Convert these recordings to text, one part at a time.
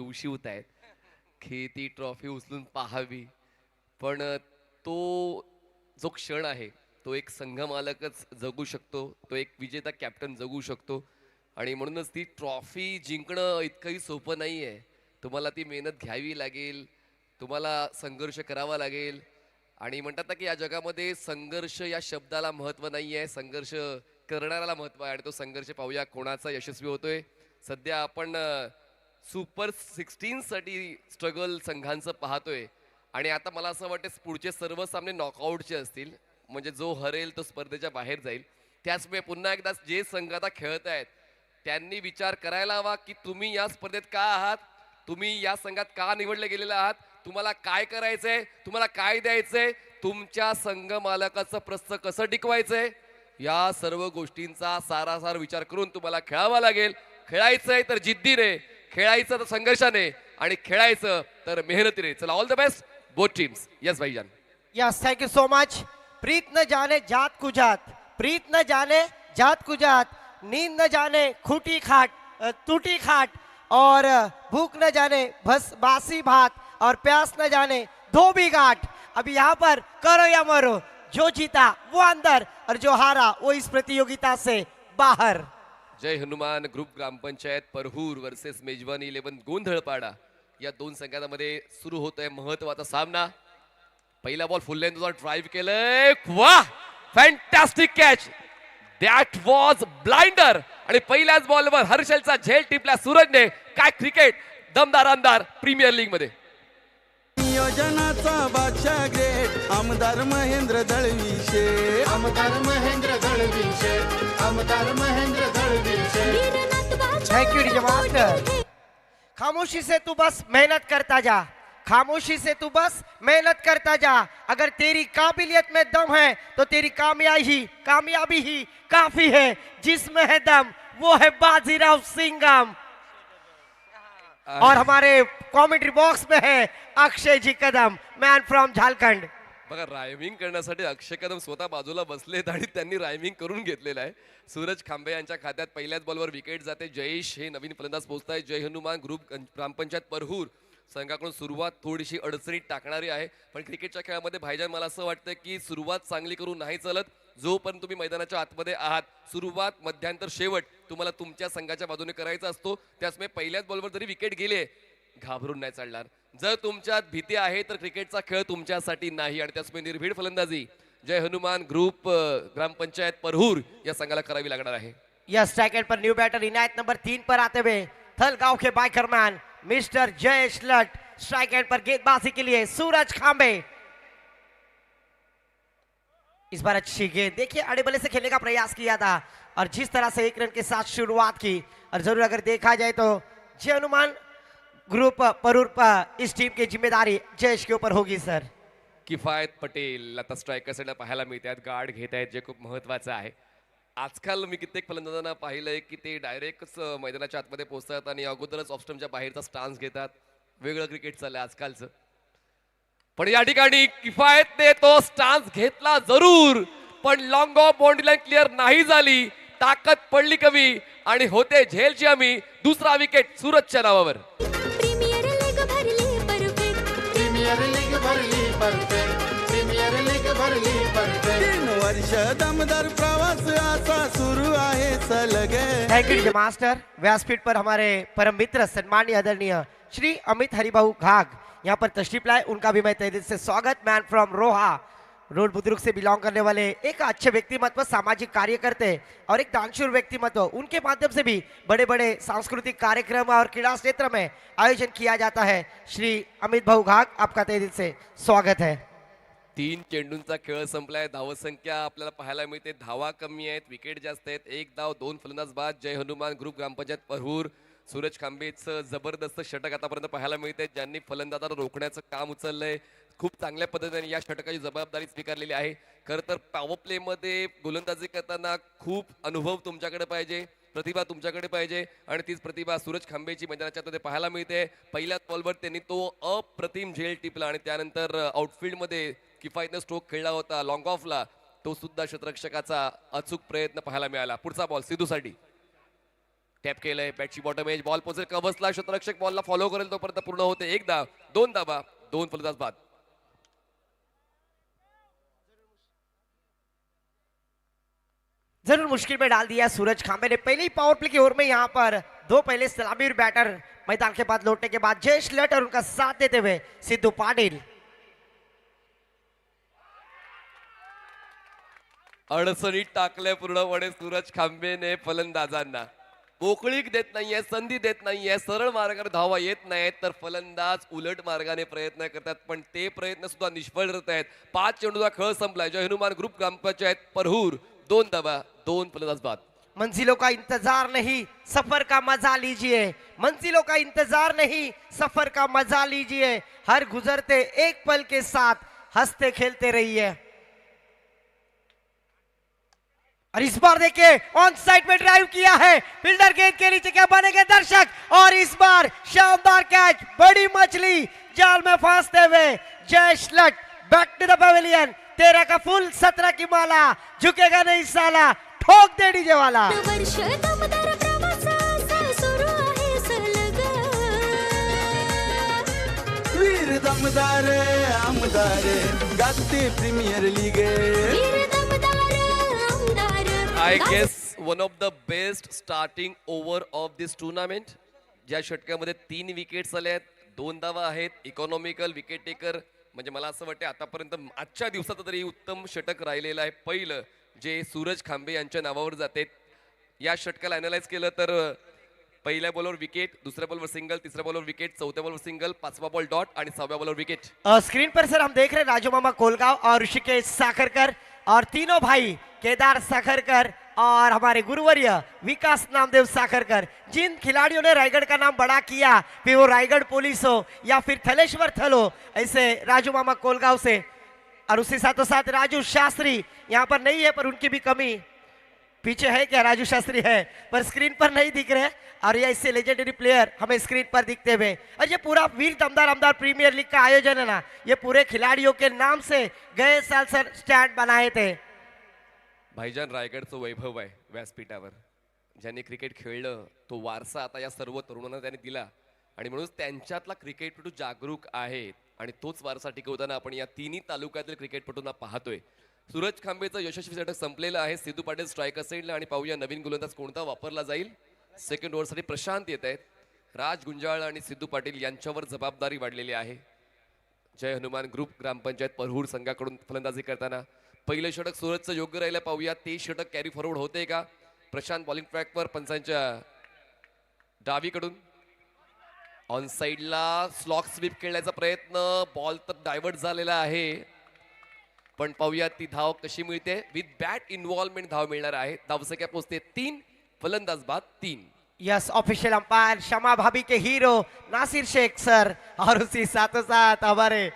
उशिवतायत की ती ट्रॉफी उचलून पाहावी. पण तो जो क्षण आहे तो एक संघ मालकच जगू शकतो, तो एक विजेता कॅप्टन जगू शकतो. आणि म्हणूनच ती ट्रॉफी जिंकणं इतकंही सोपं नाही आहे. तुम्हाला ती मेहनत घ्यावी लागेल, तुम्हाला संघर्ष करावा लागेल. आणि म्हणतात ना की या जगामध्ये संघर्ष या शब्दाला महत्त्व नाही आहे, संघर्ष करणाऱ्याला महत्त्व आहे. आणि तो संघर्ष पाहूया कोणाचा यशस्वी होतोय. सध्या आपण सुपर 16 साठी स्ट्रगल संघांचं पाहतोय. आणि आता मला असं वाटतं पुढचे सर्व सामने नॉकआउटचे असतील, म्हणजे जो हरेल तो स्पर्धेच्या बाहेर जाईल. त्याचमुळे पुन्हा एकदा जे संघ आता खेळत आहेत त्यांनी विचार करायला हवा की तुम्ही या स्पर्धेत का आहात, तुम्ही या संघात का निवडले गेलेले आहात, तुम्हाला काय करायचंय, तुम्हाला काय द्यायचंय, तुमच्या संघ मालकाचं प्रस्थ कसं टिकवायचंय, या सर्व गोष्टींचा सारासार विचार करून तुम्हाला खेळावं लागेल. खेळायचंय तर जिद्दीने, खेळायचं तर संघर्षाने, आणि खेळायचं तर मेहनतीने. चला, all the best both teams. Yes भाईजान. Yes, thank you so much. प्रीत न जाने जात को जात, प्रीत न जाने जात को जात, नींद न जाने खूटी खाट टूटी खाट, और भूख न जाने बस बासी भात, और प्यास न जाने धोबी घाट. अभी यहाँ पर करो या मरो, जो जीता वो अंदर और जो हारा वो इस प्रतियोगिता से बाहर. जय हनुमान ग्रुप ग्रामपंचायत परहूर वर्सेस मेजबान 11 गोंधळपाडा या दोन संघांमध्ये सुरू होतोय महत्वाचा सामना. पहिला बॉल फुल लेंथवर ड्राइव्ह केलंय, वाह, fantastic catch, that was blinder. आणि पहिल्याच बॉलवर हर्षलचा झेल टिपला सूरजने. काय क्रिकेट, दमदार अंधार प्रीमियर लीग मध्ये. नियोजनाचा बादशाह ग्रेट आमदार महेंद्र दळवीशे, आमदार महेंद्र दळवीशे, आमदार महेंद्र दळवीशे. Thank you DJ master. खामोशी से तू बस मेहनत करता जा, खामोशी से तू बस मेहनत करता जा. अगर तेरी काबिलियत में दम है तो तेरी कामयाबी ही काफी है. जिसमें है दम वो है बाजीराव सिंघम. और हमारे कॉमेंट्री बॉक्स में है अक्षय जी कदम, मैन फ्रॉम झारखंड. बघा, रायमिंग करण्यासाठी अक्षय कदम स्वतः बाजूला बसलेत आणि त्यांनी रायमिंग करून घेतलेलं आहे. सूरज खांबे यांच्या खात्यात पहिल्याच बॉलवर विकेट जाते. जयेश हे नवीन फलंदाज पोहोचताय. जय हनुमान ग्रुप ग्रामपंचायत परहूर संघाकडून सुरुवात थोडीशी अडचणीत टाकणारी आहे. पण क्रिकेटच्या खेळामध्ये भाईजान मला असं वाटतं की सुरुवात चांगली करून नाही चालत. जोपर्यंत तुम्ही मैदानाच्या आतमध्ये आहात, सुरुवात मध्यांतर शेवट तुम्हाला तुमच्या संघाच्या बाजूने करायचा असतो. त्याचमुळे पहिल्याच बॉलवर जरी विकेट गेले, घाबरून नाही चालणार. जर तुमच्यात भीती आहे तर क्रिकेटचा खेळ तुमच्यासाठी नाही. आणि त्याचमुळे निर्भीड फलंदाजी जय हनुमान ग्रुप ग्रामपंचायत परहूर या संघाला करावी लागणार आहे. यस, स्ट्राइक पर न्यू बैटर इनायत नंबर 3 पर आते हुए थल गांव के बाइकरमैन मिस्टर जयेश लट. स्ट्राइक एंड पर गेंदबाजी के लिए सूरज खांबे. इस बार अच्छी गेंद, देखिए अड़े बल्ले से खेलने का प्रयास किया था और जिस तरह से 1 रन के साथ शुरुआत की. और जरूर अगर देखा जाए तो जय हनुमान ग्रुप परहूर इस टीम की जिम्मेदारी जयेश के ऊपर होगी सर. किफायत पटेल आता स्ट्रायकर साईडला पाहायला मिळतात, गार्ड घेत आहेत, जे खूप महत्वाचं आहे. आजकाल मी कित्येक फलंदाजांना पाहिलंय की ते डायरेक्टच मैदानाच्या आतमध्ये पोहोचतात आणि अगोदरच ऑफ स्टंपच्या बाहेरचा स्टान्स घेतात. वेगळं क्रिकेट चाललंय आजकालचं. पण या ठिकाणी किफायतने तो स्टान्स घेतला जरूर, पण long of boundary line clear नाही झाली. ताकद पडली कमी आणि होते झेलची आम्ही. दुसरा विकेट सूरजच्या नावावर. प्रीमियर लीग भरली परफेक्ट, प्रीमियर लीग भरली परफेक्ट. 3 वर्ष दमदार प्रवास असा सुरू आहे सलगे. Thank you master. व्यासपीठ पर हमारे परम मित्र सम्मानीय आदरणीय श्री अमित हरिभाऊ घाघ यहाँ पर तशरीफ लाए. उनका भी मैं तहे दिल से स्वागत. मैन फ्रॉम रोहा रोड बुजुर्ग से बिलोंग करने वाले एक अच्छे व्यक्तिमत्व, सामाजिक कार्यकर्ते और एक दानशूर व्यक्तिमत्व. उनके माध्यम से भी बड़े बड़े सांस्कृतिक कार्यक्रम और क्रीड़ा क्षेत्र में आयोजन किया जाता है. श्री अमित भाऊ घाघ, आपका तहे दिल से स्वागत है. 3 चेंडूंचा खेळ संपलाय. धावसंख्या आपल्याला पाहायला मिळते, धावा कमी आहेत, विकेट जास्त आहेत. 1 धाव 2 फलंदाज बाद. जय हनुमान ग्रुप ग्रामपंचायत परहूर सूरज खांबेचं जबरदस्त षटक आतापर्यंत पाहायला मिळते, ज्यांनी फलंदाजाला रोखण्याचं काम उचललंय. खूप चांगल्या पद्धतीने या षटकाची जबाबदारी स्वीकारलेली आहे. खरं तर पॉवर प्ले मध्ये गोलंदाजी करताना खूप अनुभव तुमच्याकडे पाहिजे, प्रतिभा तुमच्याकडे पाहिजे. आणि तीच प्रतिभा सूरज खांबेची मैदानाच्या आतमध्ये पाहायला मिळते. पहिल्याच बॉलवर त्यांनी तो अप्रतिम झेल टिपला आणि त्यानंतर आउटफील्ड मध्ये किफायतने स्ट्रोक खेळला होता लॉंग ऑफला. तो सुद्धा क्षेत्ररक्षकाचा अचूक प्रयत्न पाहायला मिळाला. पुढचा बॉल सिद्धूसाठी. टॅप केलंय, बॅटची बॉटम एज, बॉल पोहोचेल कव्हर्सला, क्षेत्ररक्षक बॉलला फॉलो करेल तोपर्यंत पूर्ण होते. 1 धाव, 2 धावा, 2 फलंदाज बाद. जरूर मुश्किल में डाल दिया सूरज खांबे ने पहले ही पावर प्ले की ओर में यहाँ पर दो पहले सलामी बैटर मैदान के बाद लौटने के बाद जयेश लट और उनका साथ देते हुए सिद्धू पाटिल. अडचणीत टाकलंय पूर्णपणे सूरज खांबेने फलंदाजांना. मोकळीक देत नाहीये, संधी देत नाहीये, सरळ मार्गाने धावा येत नाहीत तर फलंदाज उलट मार्गाने प्रयत्न करतात, पण ते प्रयत्न सुद्धा निष्फळ ठरत आहेत. 5 चेंडूचा खेळ संपलाय. जय हनुमान ग्रुप ग्रामपंचायत परहूर 2 धावा, 2 फलंदाज बाद. मंजिलों का इंतजार नहीं, सफर का मजा लीजिए. मंजिलों का इंतजार नहीं, सफर का मजा लीजिए. हर गुजरते एक पल के साथ हंसते खेलते रहिए. और इस बार देखिए ऑन साइड में ड्राइव किया है, फील्डर गेंद के नीचे क्या बनेंगे दर्शक. और इस बार शानदार कैच, बड़ी मछली जाल में फांसते हुए जयेश लट बैक टू द पवेलियन. 13 का फुल, 17 की माला, झुकेगा नहीं साला, ठोक दे डीजे वाला. वर्ष दमदार प्रवासाचा सुरू आहे सलग. वीर दमदार आमदार गाजते प्रीमियर लीग. वीर दमदार आमदार. I guess one of the best starting over of this tournament. ज्या षटकामध्ये 3 विकेट्स आल्या आहेत, 2 धावा आहेत. इकॉनॉमिकल विकेट टेकर म्हणजे मला असं वाटतं आतापर्यंत आजच्या दिवसात तरी उत्तम षटक राहिलेलं आहे. पहिलं जे सूरज खांबे यांच्या नावावर जाते. या षटकाला अनालाइज केलं तर पहिल्या बॉलवर विकेट, दुसऱ्या बॉलवर सिंगल, तिसऱ्या बॉलवर विकेट, चौथ्या बॉलवर सिंगल, 5वा बॉल डॉट आणि 6व्या बॉलवर विकेट. स्क्रीन पर सर हम देख रहे हैं राजू मामा कोलगांव और ऋषिकेश साखरकर और तीनों भाई केदार साखरकर और हमारे गुरुवर्य विकास नामदेव साखरकर. जिन खिलाड़ियों ने रायगढ़ का नाम बड़ा किया, फिर वो रायगढ़ पुलिस हो या फिर थलेश्वर थल हो, ऐसे राजू मामा कोलगांव से. और उसी साथों साथ राजू शास्त्री यहाँ पर नहीं है, पर उनकी भी कमी. पीछे है क्या? राजू शास्त्री है पर स्क्रीन पर नहीं दिख रहे. और ये इससे लेजेंडरी प्लेयर हमें स्क्रीन पर दिखते हुए. और ये पूरा वीर दमदार आमदार प्रीमियर लीग का आयोजन है ना, ये पूरे खिलाड़ियों के नाम से गए साल सर स्टैंड बनाए थे. भाईजान रायगडचं वैभव आहे व्यासपीठावर. ज्यांनी क्रिकेट खेळलं तो वारसा आता या सर्व तरुणांना त्यांनी दिला आणि म्हणून त्यांच्यातला क्रिकेटपटू जागरूक आहे आणि तोच वारसा टिकवताना आपण या तिन्ही तालुक्यातील क्रिकेटपटूंना पाहतोय. सूरज खांबेचं यशस्वी षटक संपलेलं आहे. सिद्धू पाटील स्ट्रायकर साईडला आणि पाहूया नवीन गोलंदाज कोणता वापरला जाईल. सेकंड ओव्हरसाठी प्रशांत येत आहेत. राज गुंजाळ आणि सिद्धू पाटील यांच्यावर जबाबदारी वाढलेली आहे. जय हनुमान ग्रुप ग्रामपंचायत परहूर संघाकडून फलंदाजी करताना पहिलं षटक सूरजचं योग्य राहिलं. पाहूया ते षटक कॅरी फॉरवर्ड होते का. प्रशांत बॉलिंग ट्रॅकवर पंचांच्या डावीकडून ऑन साइडला स्लॉक स्वीप खेळण्याचा प्रयत्न. बॉल तर डायव्हर्ट झालेला आहे, पण पाहूया ती धाव कशी मिळते. विथ बॅट इन्व्हॉल्वमेंट धाव मिळणार आहे. धावसंख्या पोहोचते 3, फलंदाज बाद 3. यस ऑफिशियल अंपायर शमा भाभी के हीरो नासिर शेख सर और उसी साथों साथ हमारे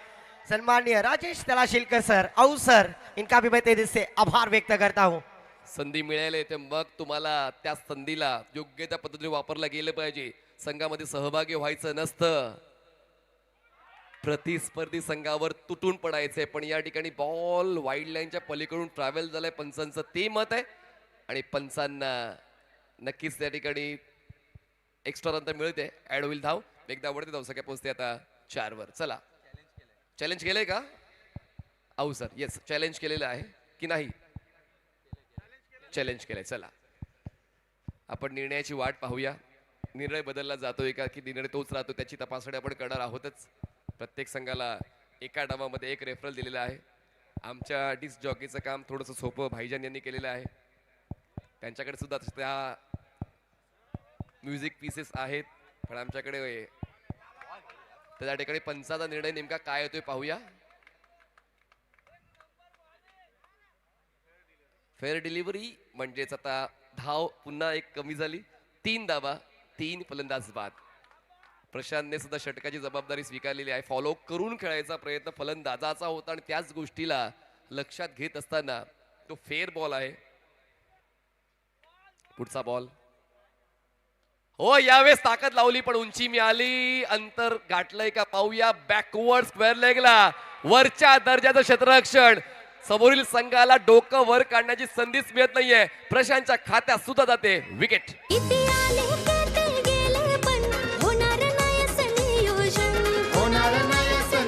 सम्माननीय राजेश तलाशिलकर सर, औ सर, इनका भी मैं तेजी से आभार व्यक्त करता हूँ. संधी मिळाली ते मग तुम्हाला त्या संधीला योग्य त्या पद्धतीने वापरला गेलं पाहिजे. संघामध्ये सहभागी व्हायचं नसतं, प्रतिस्पर्धी संघावर तुटून पडायचंय. पण या ठिकाणी बॉल वाईड लाईनच्या पलीकडून ट्रॅव्हल झालाय, पंचांचं ते मत आहे आणि पंचांना नक्कीच त्या ठिकाणी एक्स्ट्रा रन मिळते. ऍड होईल धाव, एकदा आवडते धावसंख्या पोहोचते आता 4 वर. चला चॅलेंज केलंय का औ सर? येस चॅलेंज केलेलं आहे की नाही? चॅलेंज केलंय. चला आपण निर्णयाची वाट पाहूया. निर्णय बदलला जातोय का की निर्णय तोच राहतो त्याची तपासणी आपण करणार आहोतच. प्रत्येक संघाला एका डावामध्ये 1 रेफरल दिलेला आहे. आमच्या डिस्क जॉकीचं काम थोडंसं सोपं भाईजान यांनी केलेलं आहे. त्यांच्याकडे सुद्धा त्या म्युझिक पीसेस आहेत, पण आमच्याकडे त्या ठिकाणी पंचाचा निर्णय नेमका काय येतोय पाहूया. फेअर डिलिव्हरी म्हणजेच आता धाव पुन्हा 1 कमी झाली. 3 धावा, 3 फलंदाज बाद. प्रशांतने सुद्धा षटकाची जबाबदारी स्वीकारलेली आहे. फॉलो करून खेळायचा प्रयत्न फलंदाजाचा होता आणि त्याच गोष्टीला लक्षात घेत असताना तो फेअर बॉल आहे. पुढचा बॉल हो, यावेळेस ताकद लावली पण उंची मिळाली. अंतर गाठलंय का पाहूया. बॅकवर्ड स्क्वेअर लेगला वरच्या दर्जाचं क्षेत्ररक्षण. समोरील संघाला डोकं वर काढण्याची संधीच मिळत नाहीये. प्रशांतच्या खात्यात सुद्धा जाते विकेट. किती आले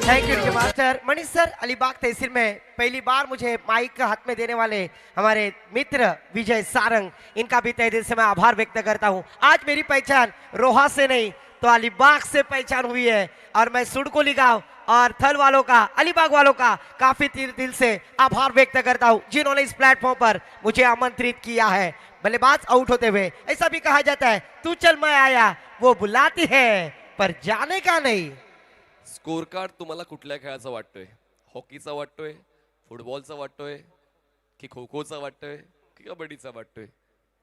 thank you master Manish sir. Alibag तहसील में पहली बार मुझे माइक हाथ में देने वाले हमारे मित्र विजय सारंग, इनका भी तहे दिल से मैं आभार व्यक्त करता हूं। आज मेरी पहचान रोहा से नहीं तो अलीबाग से पहचान हुई है और मैं सुडकोली गांव और थल वालों का, अलीबाग वालों का काफी दिल से आभार व्यक्त करता हूं जिन्होंने इस प्लेटफॉर्म पर मुझे आमंत्रित किया है। बल्लेबाज आउट होते हुए ऐसा भी कहा जाता है, तू चल मैं आया, वो बुलाती है पर जाने का नहीं। स्कोर कार्ड तुम्हाला कुठल्या खेळाचा वाटतोय? हॉकीचा वाटतोय, फुटबॉलचा वाटतोय, की खो खोचा वाटतोय, की कबड्डीचा वाटतोय?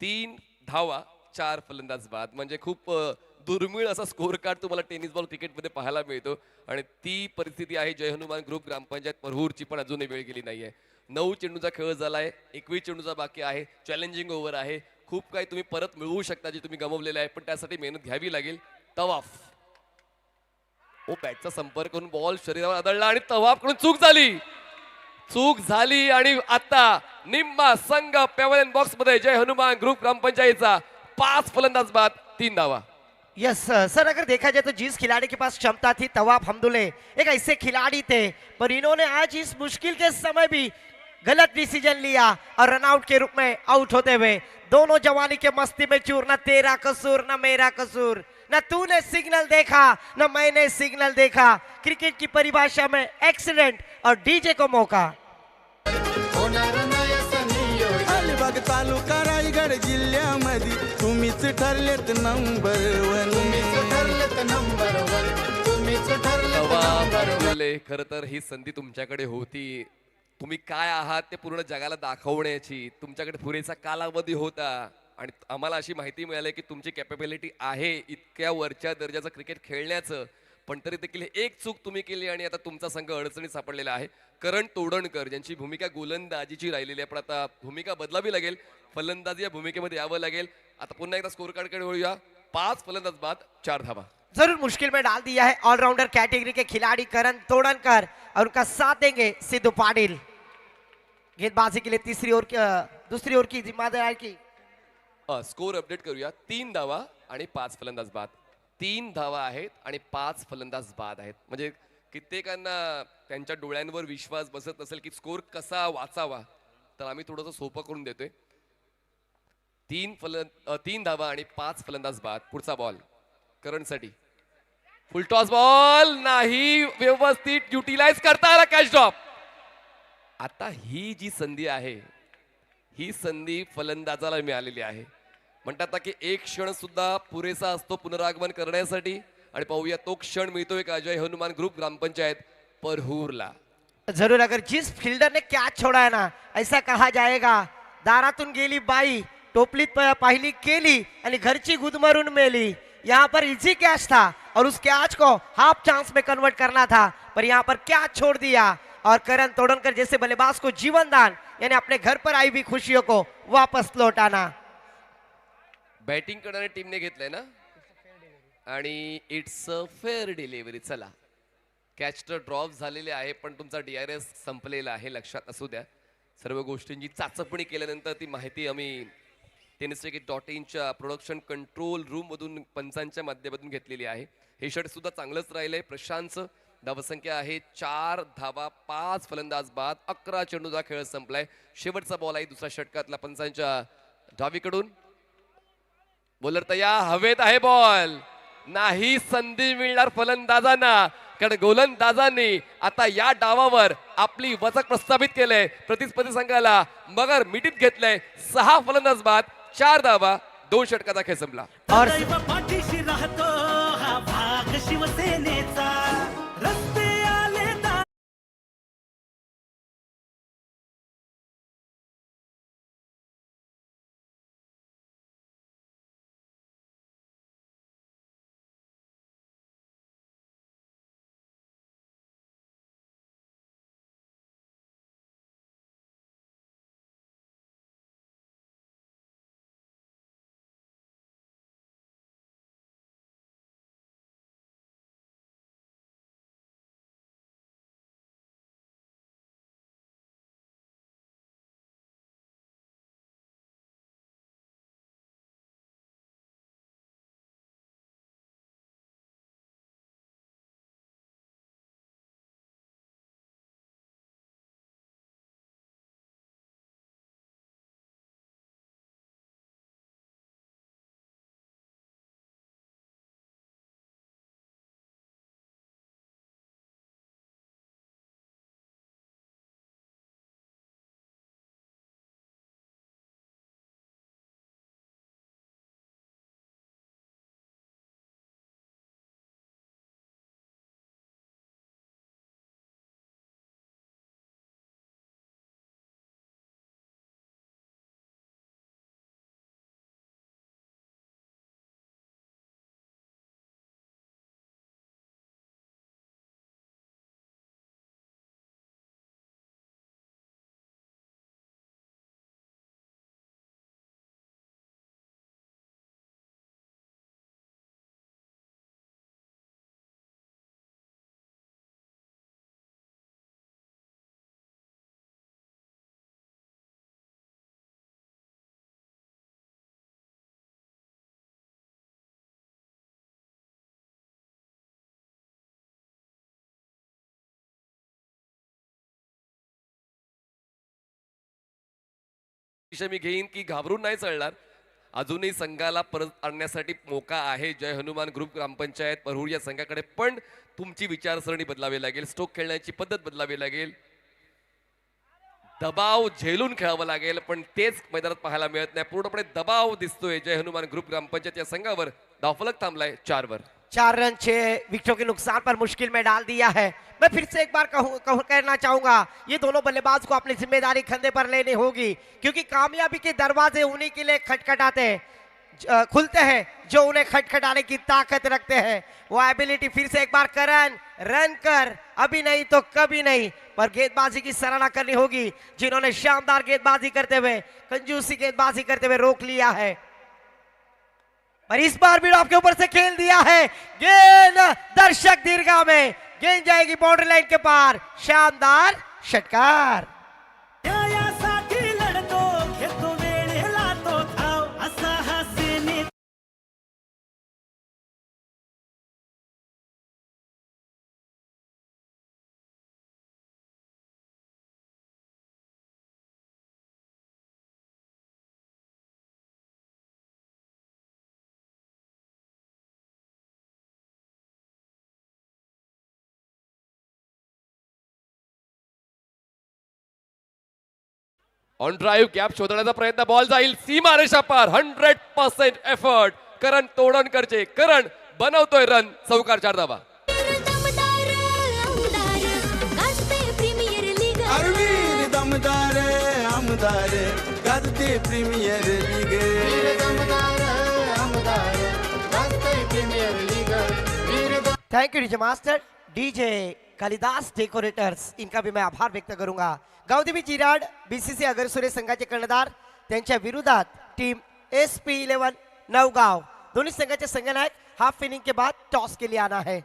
3 धावा 4 फलंदाज बाद, म्हणजे खूप दुर्मिळ असा स्कोर कार्ड तुम्हाला टेनिस बॉल क्रिकेटमध्ये पाहायला मिळतो आणि ती परिस्थिती आहे जय हनुमान ग्रुप ग्रामपंचायत परहूरची, पण अजूनही वेळ गेली नाहीये। 9 चेंडूचा खेळ झालाय, 21 चेंडूचा बाकी आहे, चॅलेंजिंग ओव्हर आहे, खूप काही तुम्ही परत मिळवू शकता जे तुम्ही गमावलेलं आहे, पण त्यासाठी मेहनत घ्यावी लागेल। तवाफ, ओ बॅटचा संपर्क करून बॉल शरीरावर आदळला आणि तवाफकडून चूक झाली आणि आता निम्मा संघ पॅव्हलियन बॉक्स मध्ये जय हनुमान ग्रुप ग्रामपंचायतचा 5 फलंदाज बाद 3 धावा। यस सर, अगर देखा जाए तो जिस खिलाड़ी के पास क्षमता थी तवाब हमदुल्ले एक ऐसे खिलाड़ी थे, पर इन्होंने आज इस मुश्किल के समय भी गलत डिसीजन लिया और रनआउट के रूप में आउट होते हुए दोनों जवानी के मस्ती में चूर, न तेरा कसूर न मेरा कसूर, न तूने सिग्नल देखा न मैंने सिग्नल देखा। क्रिकेट की परिभाषा में एक्सीडेंट और डीजे को मौका। होणार नाही असं नियोजन. अलिबाग तालुका रायगड जिल्ह्यामध्ये तुम्हीच ठरलेत नंबर वन. तुम्हीच ठरलेत नंबर वन. तुम्हीच ठरलेत नंबर वन. खर तर ही संधी तुमच्याकडे होती, तुम्ही काय आहात ते पूर्ण जगाला दाखवण्याची तुमच्याकडे पुरेसा कालावधी होता आणि आम्हाला अशी माहिती मिळाली की तुमची कॅपेबिलिटी आहे इतक्या वरच्या दर्जाचं क्रिकेट खेळण्याचं, पण तरी देखील एक चूक तुम्ही केली आणि आता तुमचा संघ अडचणीत सापडलेला आहे। करण तोडणकर ज्यांची भूमिका गोलंदाजीची राहिलेली आहे, पण आता भूमिका बदलावी लागेल, फलंदाजी या भूमिकेमध्ये यावं लागेल। आता पुन्हा एकदा स्कोर कार्डकडे वळूया। 5 फलंदाज बाद 4 धावा। जरूर मुश्किल में डाल दिया है ऑलराउंडर कैटेगरी के खिलाड़ी करण तोड़नकर और उनका साथ देंगे सिद्धू पाटिल। गेंदबाजी के लिए दूसरी ओवर की जिम्मेदारी की स्कोर अपडेट करूया। 3 धावा आणि 5 फलंदाज बाद। 3 धावा आहेत आणि 5 फलंदाज बाद आहेत, म्हणजे कित्येकांना त्यांच्या डोळ्यांवर विश्वास बसत नसेल की स्कोर कसा वाचावा, तर आम्ही थोडंसं सोपं करून देतोय। 3 धावा आणि 5 फलंदाज बाद। पुढचा बॉल करणसाठी, फुल टॉस बॉल नाही व्यवस्थित युटिलाइज करता आला, कॅच ड्रॉप। आता ही जी संधी आहे ही संधी फलंदाजाला मिळालेली आहे, म्हणतात ना की एक क्षण सुद्धा पुरेसा असतो पुनरागमन करण्यासाठी, आणि पाहूया तो क्षण मिळतोय का जय हनुमान ग्रुप ग्रामपंचायत परहूरला। जरूर, अगर जिस फील्डर ने कैच छोड़ा है ना, ऐसा कहा जाएगा दारातून गेली बाई टोपलीत पाहिली केली आणि घरची गुदमरून मेली। यहाँ पर इजी कैच था और उस कैच को हाफ चांस में कन्वर्ट करना था, पर यहाँ पर कैच छोड़ दिया और करण तोड़नकर जैसे बल्लेबाज को जीवन दान, यानी अपने घर पर आई हुई खुशियों को वापस लौटाना। बॅटिंग करणाऱ्या टीमने घेतलंय ना, आणि इट्स अ फेअर डिलिव्हरी। चला, कॅच तर ड्रॉप झालेले आहे, पण तुमचा DRS संपलेला आहे, लक्षात असू द्या। सर्व गोष्टींची चाचपणी केल्यानंतर ती माहिती आम्ही tenniscricket.inच्या प्रोडक्शन कंट्रोल रूम मधून पंचांच्या माध्यमातून घेतलेली आहे। हे षट सुद्धा चांगलंच राहिलंय। प्रशांतचं धावसंख्या आहे 4 धावा 5 फलंदाज बाद। 11 चेंडूचा खेळ संपलाय। शेवटचा बॉल आहे दुसऱ्या षटकातला पंचांच्या डावीकडून। बॉलर तयार, हवेत आहे बॉल, नाही संधी मिळणार फलंदाजांना, कारण गोलंदाजांनी आता या डावावर आपली वचक प्रस्थापित केलंय। प्रतिस्पर्धी संघाला मगर मिठीत घेतलंय। 6 फलंदाज बाद 4 धावा 2 षटकाचा खेळ संपला। और पाठीशी राहतो हा भाग शिवसेनेचा। विषय मी घेईन की घाबरून नाही चालणार. अजूनही संघाला परत आणण्यासाठी मोका आहे. जय हनुमान ग्रुप ग्रामपंचायत परहूर या संघाकडे, पण तुमची विचारसरणी बदलावी लागेल, स्ट्रोक खेळण्याची पद्धत बदलावी लागेल, दबाव झेलून खेळावं लागेल, पण तेच मैदानात पाहायला मिळत नाही. पूर्णपणे दबाव दिसतोय जय हनुमान ग्रुप ग्रामपंचायत या संघावर. धावफलक थांबलाय 4 वर. 4 रन 6 विकेटों के नुकसान पर मुश्किल में डाल दिया है. मैं फिर से एक बार कहना चाहूंगा, ये दोनों बल्लेबाज को अपनी जिम्मेदारी कंधे पर लेनी होगी, क्योंकि कामयाबी के दरवाजे उन्हीं के लिए खटखटाते खुलते हैं जो उन्हें खटखटाने की ताकत रखते हैं. वो एबिलिटी फिर से एक बार करन, रन कर, अभी नहीं तो कभी नहीं. पर गेंदबाजी की सराहना करनी होगी जिन्होंने शानदार गेंदबाजी करते हुए, कंजूसी गेंदबाजी करते हुए रोक लिया है. पर इस बार भी आपके ऊपर से खेल दिया है. गेंद दर्शक दीर्घा में, गेंद जाएगी बाउंड्री लाइन के पार. शानदार षटकार. न्यायासाठी लढतो, घेतो वेळेला तो धाव, असा हा सेने ऑन ड्राईव्ह गॅप शोधण्याचा प्रयत्न, बॉल जाईल सीमारेषा पार. 100% एफर्ट करण तोडणकरचे. करण बनवतोय रन. चौकार 4 धावा. दमदार आमदार गाजते प्रीमियर लीग. अरवीर दमदार आमदार गाजते premier league. Thank you DJ master. DJ Kalidas decorators, इनका भी मैं आभार व्यक्त करूंगा. गावदेवी चिराड बीसीसी अगरसुरे संघाचे कर्णधार, त्यांच्या विरोधात टीम SP11 नवगाव, दोन्ही संघाचे संघनायक हाफ इनिंग के बाद टॉस के लिए आना है.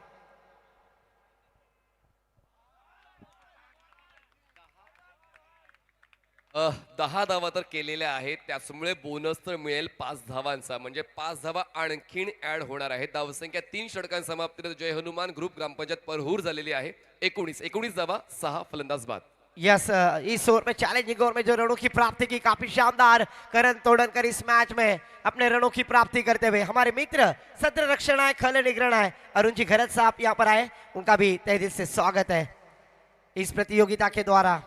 अ, 10 धावा तर केलेल्या आहेत, त्यामुळे बोनस तर मिळेल 5 धावांचा, म्हणजे 5 धावा आणखीन ऍड होणार आहेत. धावसंख्या 3 षटकां समाप्तीनंतर जय हनुमान ग्रुप ग्रामपंचायत परहूर झालेली आहे. 19 धावा, 6 फलंदाज बाद. यस, इस ओवर में चैलेंजिंग ओवर में जो रनों की प्राप्ति की काफी शानदार करण तोड़नकर इस मैच में अपने रनों की प्राप्ति करते हुए हमारे मित्र सत्र रक्षण है, खल निग्रहण है, अरुण जी घरत साहब यहाँ पर आए, उनका भी तहे दिल से स्वागत है. इस प्रतियोगिता के द्वारा